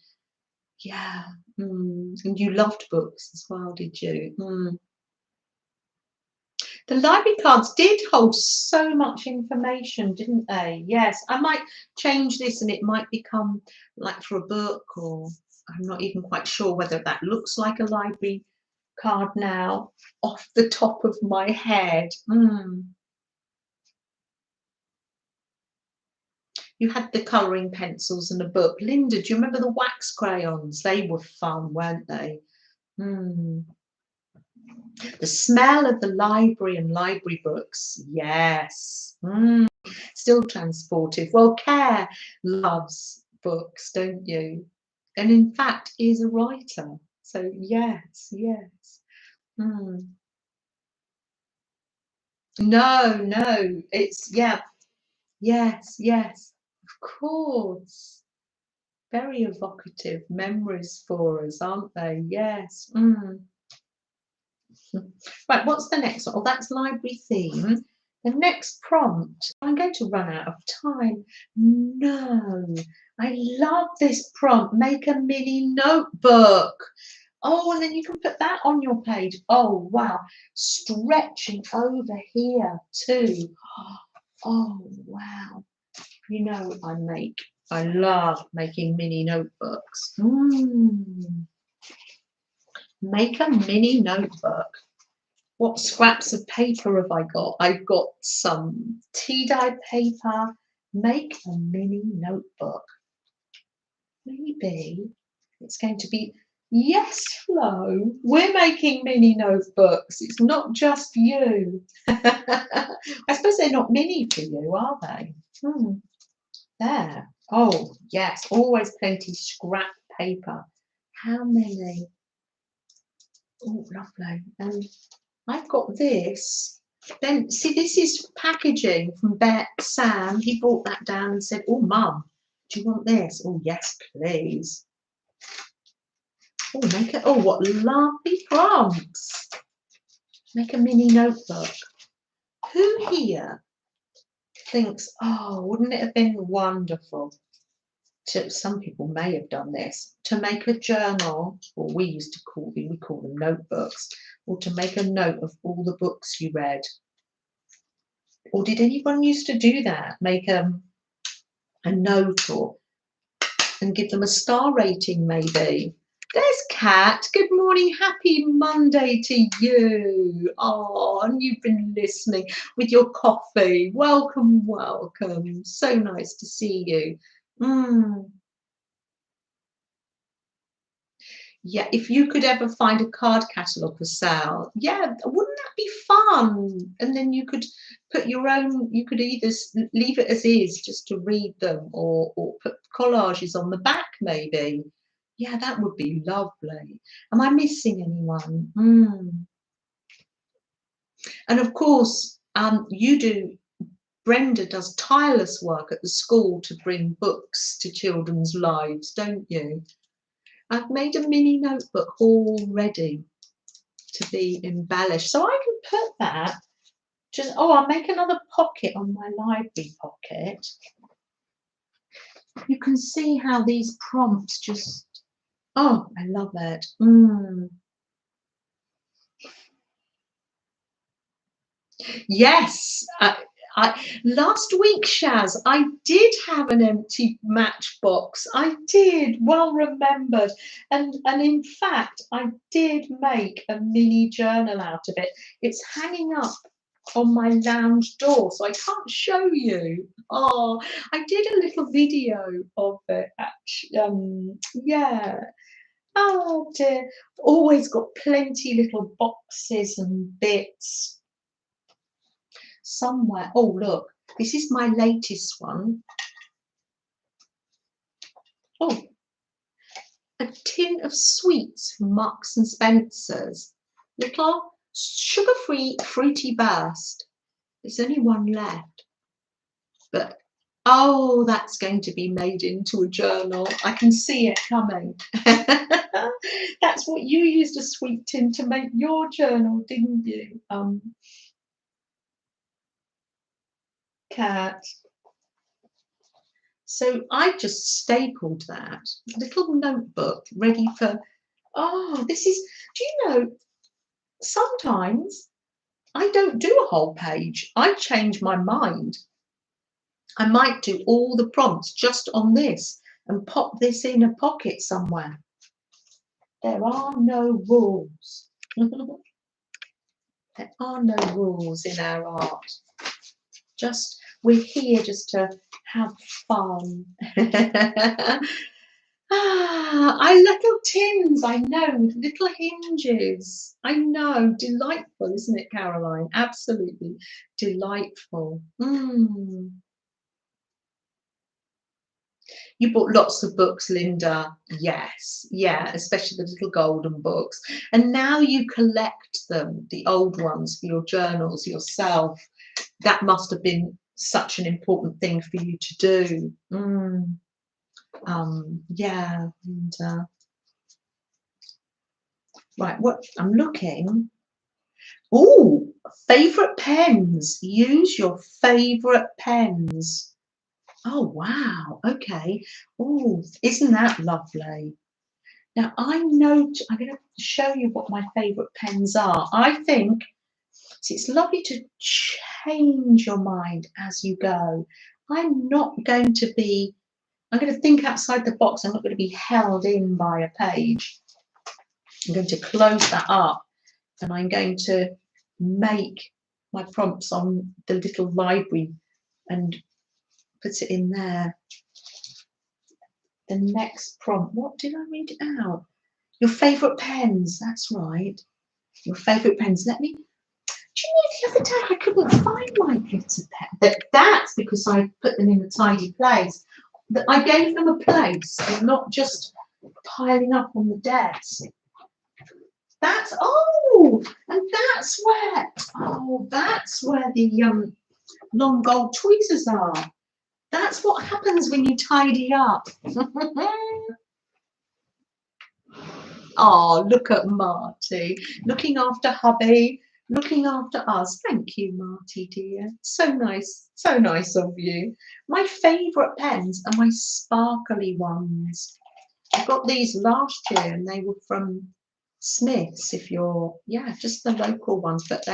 yeah. And you loved books as well, did you? The library cards did hold so much information, didn't they? Yes, I might change this and it might become like for a book, or I'm not even quite sure whether that looks like a library card now off the top of my head. You had the colouring pencils and a book. Linda, do you remember the wax crayons? They were fun, weren't they? The smell of the library and library books. Yes. Still transportive. Well, Care loves books, don't you? And in fact is a writer. So yes, yes. No, it's, yeah, yes, of course. Very evocative memories for us, aren't they? Yes. Right, what's the next one? Oh, that's library theme. The next prompt, I'm going to run out of time. No, I love this prompt. Make a mini notebook. Oh, and then you can put that on your page. Oh, wow. Stretching over here too. Oh, wow. You know what I make. I love making mini notebooks. Make a mini notebook. What scraps of paper have I got? I've got some tea-dye paper. Make a mini notebook. Maybe it's going to be, yes, Flo, we're making mini notebooks. It's not just you. I suppose they're not mini for you, are they? There. Oh, yes, always plenty scrap paper. How many? Oh, lovely. And I've got this. Then, see, this is packaging from Sam. He brought that down and said, oh, Mum, do you want this? Oh, yes, please. Oh, make it. Oh, what lovely prompts. Make a mini notebook. Who here thinks, oh, wouldn't it have been wonderful? Some people may have done this, to make a journal, or we call them notebooks, or to make a note of all the books you read. Or did anyone used to do that? Make a note and give them a star rating, maybe. There's Kat. Good morning. Happy Monday to you. Oh, and you've been listening with your coffee. Welcome, welcome. So nice to see you. Yeah, if you could ever find a card catalogue for sale, yeah, wouldn't that be fun? And then you could put your own, you could either leave it as is just to read them, or put collages on the back maybe. Yeah, that would be lovely. Am I missing anyone? And of course, Brenda does tireless work at the school to bring books to children's lives, don't you? I've made a mini notebook all ready to be embellished. So I can put that, I'll make another pocket on my library pocket. You can see how these prompts just, oh, I love it. Yes, Last week, Shaz, I did have an empty matchbox. I did, well remembered. And in fact, I did make a mini journal out of it. It's hanging up on my lounge door, so I can't show you. Oh, I did a little video of it, actually. Yeah. Oh dear. Always got plenty little boxes and bits somewhere. Oh, look, this is my latest one. Oh, a tin of sweets from Marks and Spencer's. Little sugar-free fruity burst. There's only one left. But, oh, that's going to be made into a journal. I can see it coming. That's what you used a sweet tin to make your journal, didn't you? Cat. So I just stapled that little notebook ready for, oh, this is, do you know, sometimes I don't do a whole page. I change my mind. I might do all the prompts just on this and pop this in a pocket somewhere. There are no rules. There are no rules in our art. Just, we're here just to have fun. Little tins, I know, with little hinges. I know, delightful, isn't it, Caroline? Absolutely delightful. You bought lots of books, Linda. Yes, yeah, especially the little golden books. And now you collect them, the old ones, for your journals yourself. That must have been such an important thing for you to do. Yeah, and right, what I'm looking. Oh, favorite pens. Use your favorite pens. Oh wow, okay. Oh, isn't that lovely? Now I'm going to show you what my favorite pens are. I think, see, it's lovely to change your mind as you go. I'm going to think outside the box. I'm not going to be held in by a page. I'm going to close that up and I'm going to make my prompts on the little library and put it in there. The next prompt, what did I read out? Your favourite pens, that's right. Your favourite pens. Let me, do you know the other day I couldn't find my glitter pen? That's because I put them in a tidy place. I gave them a place and not just piling up on the desk. That's, oh, and that's where the long gold tweezers are. That's what happens when you tidy up. Oh, look at Marty, looking after hubby, looking after us. Thank you, Marty, dear. So nice of you. My favourite pens are my sparkly ones. I got these last year and they were from Smith's, if you're, yeah, just the local ones, but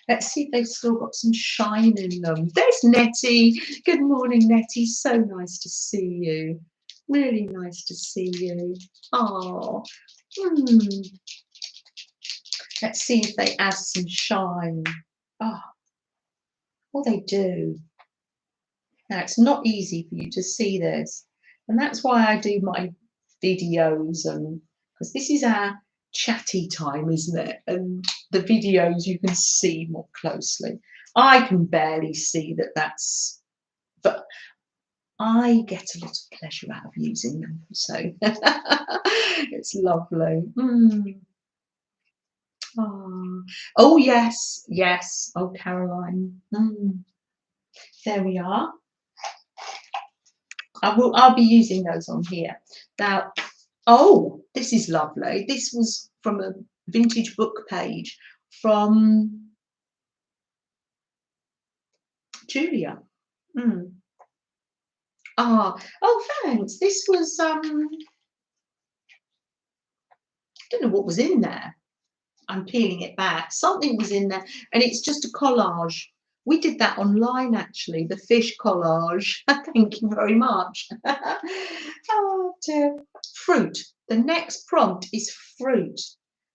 let's see if they've still got some shine in them. There's Nettie. Good morning, Nettie. So nice to see you. Really nice to see you. Oh, let's see if they add some shine. Oh, well, they do. Now, it's not easy for you to see this, and that's why I do my videos, and because this is our chatty time, isn't it? And the videos you can see more closely. I can barely see that's, but I get a little pleasure out of using them, so it's lovely. Oh yes, yes. Oh, Caroline. There we are. I'll be using those on here. Now, oh, this is lovely. This was from a vintage book page from Julia. Oh, thanks. This was I don't know what was in there. I'm peeling it back. Something was in there, and it's just a collage We did that online, actually, the fish collage. Thank you very much. Oh dear. Fruit. The next prompt is fruit.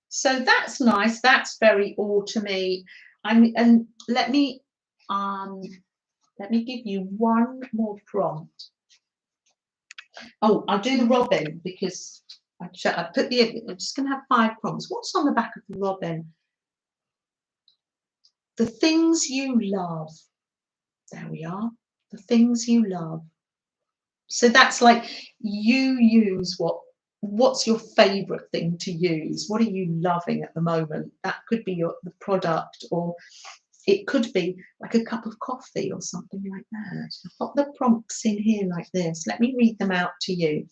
So that's nice. That's very autumny. And let me give you one more prompt. Oh, I'll do the robin because I put the. I'm just going to have 5 prompts. What's on the back of the robin? The things you love. There we are. The things you love. So that's like you use what's your favorite thing to use? What are you loving at the moment? That could be the product, or it could be like a cup of coffee or something like that. I've got the prompts in here like this. Let me read them out to you.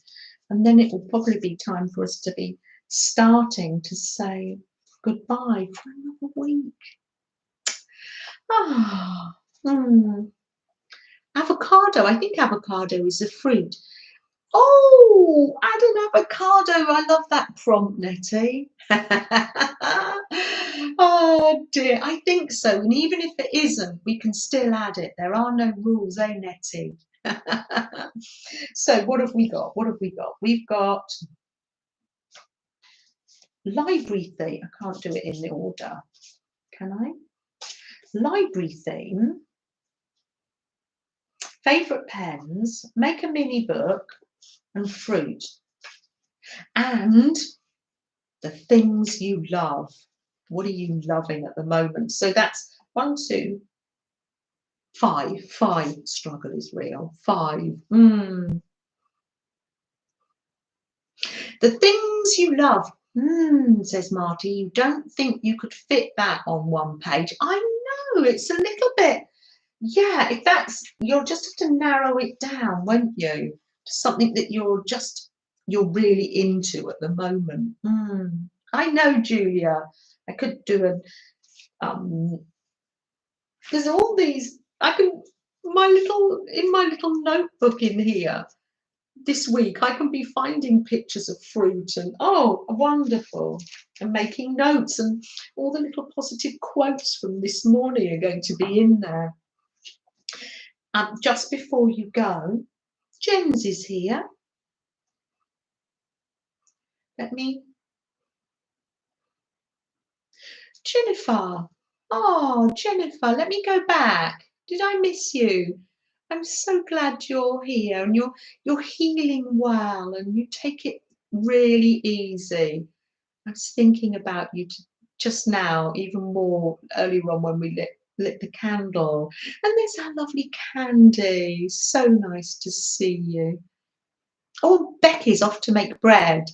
And then it will probably be time for us to be starting to say goodbye for another week. Ah, avocado. I think avocado is a fruit. Oh, add an avocado. I love that prompt, Nettie. Oh dear, I think so. And even if it isn't, we can still add it. There are no rules, eh, Nettie? So what have we got? What have we got? We've got library theme. I can't do it in the order, can I? Library theme, favourite pens, make a mini book, and fruit. And the things you love. What are you loving at the moment? So that's 1, 2, 5. 5. Struggle is real. 5. The things you love. Says Marty. You don't think you could fit that on one page? I know, it's a little bit. Yeah, if that's, you'll just have to narrow it down, won't you? To something that you're really into at the moment. I know, Julia. I could do there's all these. In my little notebook in here this week, I can be finding pictures of fruit and oh, wonderful, and making notes, and all the little positive quotes from this morning are going to be in there. Just before you go, Jens is here. Jennifer. Oh, Jennifer, let me go back. Did I miss you? I'm so glad you're here and you're healing well and you take it really easy. I was thinking about you just now, even more earlier on when we lit the candle. And there's our lovely Candy. So nice to see you. Oh, Becky's off to make bread.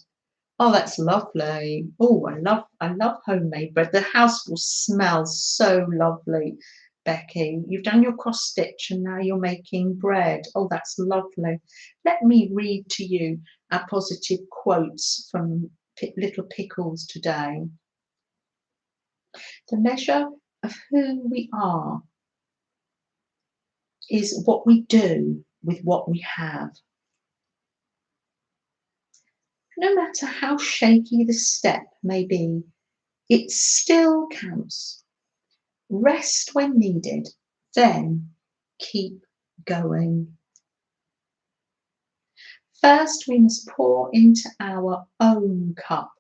Oh, that's lovely. Oh, I love homemade bread. The house will smell so lovely, Becky. You've done your cross stitch and now you're making bread. Oh, that's lovely. Let me read to you our positive quotes from Little Pickles today. The measure of who we are is what we do with what we have. No matter how shaky the step may be, it still counts. Rest when needed, then keep going. First, we must pour into our own cup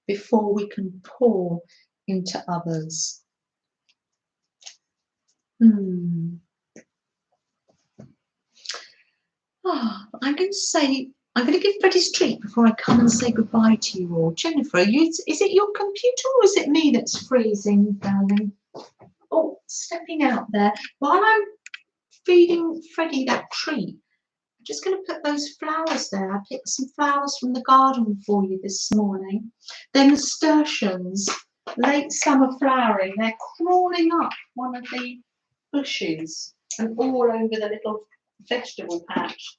before we can pour into others. I'm going to give Freddie's treat before I come and say goodbye to you all. Jennifer, is it your computer or is it me that's freezing, darling? Oh, stepping out there. While I'm feeding Freddie that treat, I'm just going to put those flowers there. I picked some flowers from the garden for you this morning. They're nasturtiums, late summer flowering. They're crawling up one of the bushes and all over the little vegetable patch.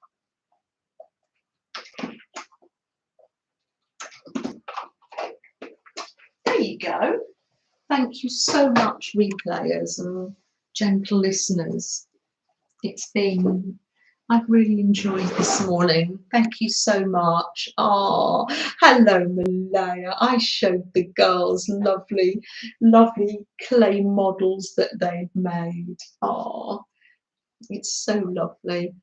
There you go. Thank you so much, replayers and gentle listeners. It's been I've really enjoyed this morning. Thank you so much. Oh, hello, Malaya. I showed the girls lovely, lovely clay models that they'd made. Oh, it's so lovely.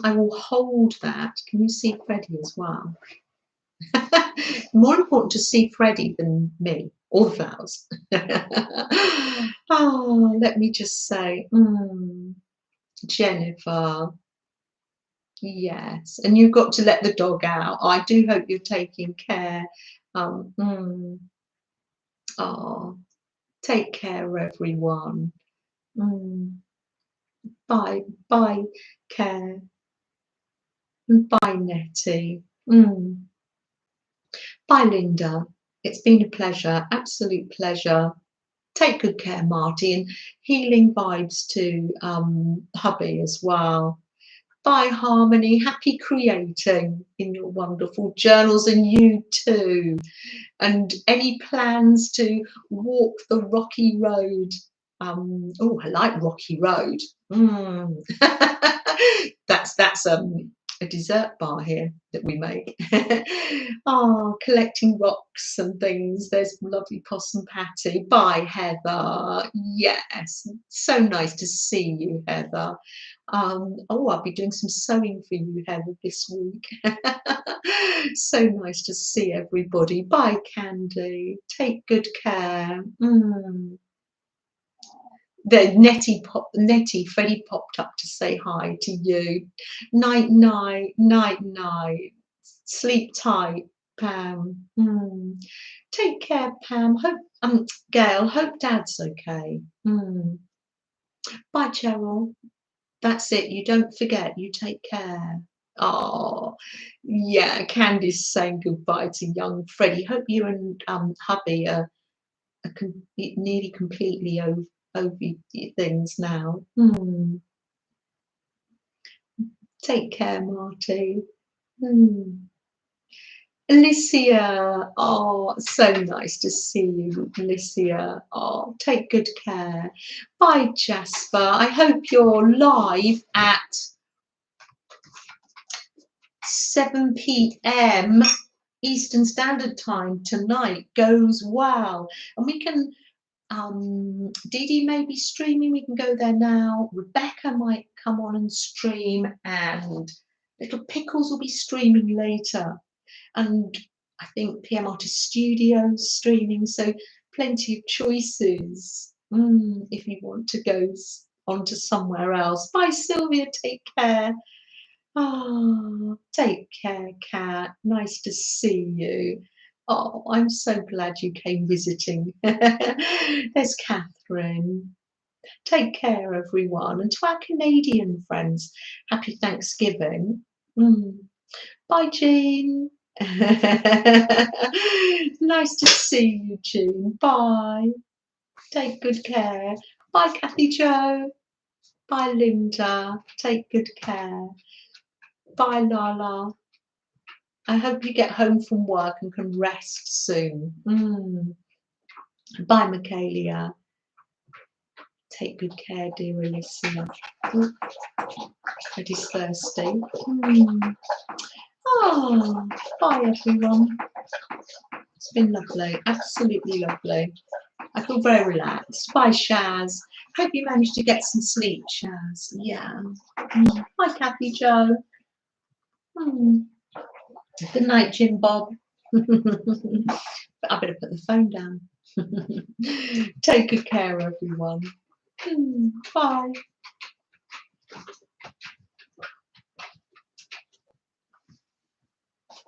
I will hold that. Can you see Freddie as well? More important to see Freddie than me, or the flowers. Oh, let me just say, Jennifer, yes, and you've got to let the dog out. I do hope you're taking care. Oh, take care, everyone. Bye, bye, Care. Bye, Nettie. Bye, Linda. It's been a pleasure, absolute pleasure. Take good care, Marty, and healing vibes to hubby as well. Bye, Harmony. Happy creating in your wonderful journals, and you too. And any plans to walk the rocky road? Oh, I like Rocky Road. That's a dessert bar here that we make. Oh, collecting rocks and things. There's lovely Possum Patty. Bye, Heather. Yes, so nice to see you, Heather. Oh, I'll be doing some sewing for you, Heather, this week. So nice to see everybody. Bye, Candy. Take good care. The Nettie, Freddie popped up to say hi to you. Night, night, night, night. Sleep tight, Pam. Take care, Pam. Hope, Gail. Hope Dad's okay. Bye, Cheryl. That's it. You don't forget. You take care. Oh, yeah. Candy's saying goodbye to young Freddie. Hope you and hubby are nearly completely over things now. Take care, Marty. Alicia, oh, so nice to see you, Alicia. Oh, take good care. Bye, Jasper. I hope you're live at 7 p.m. Eastern Standard Time tonight. Goes well. And we can Dee Dee may be streaming, we can go there now. Rebecca might come on and stream, and Little Pickles will be streaming later. And I think PM Artist Studios streaming, so plenty of choices if you want to go on to somewhere else. Bye, Sylvia, take care. Oh, take care, Kat. Nice to see you. Oh, I'm so glad you came visiting. There's Catherine. Take care, everyone. And to our Canadian friends, happy Thanksgiving. Bye, Jean. Nice to see you, Jean. Bye. Take good care. Bye, Kathy Jo. Bye, Linda. Take good care. Bye, Lala. I hope you get home from work and can rest soon. Bye, Michaelia. Take good care, dear Alicia. Freddie's thirsty. Oh, bye, everyone. It's been lovely, absolutely lovely. I feel very relaxed. Bye, Shaz. Hope you managed to get some sleep, Shaz. Yeah. Bye, Kathy Jo. Good night, Jim Bob. I better put the phone down. Take good care, everyone. Bye.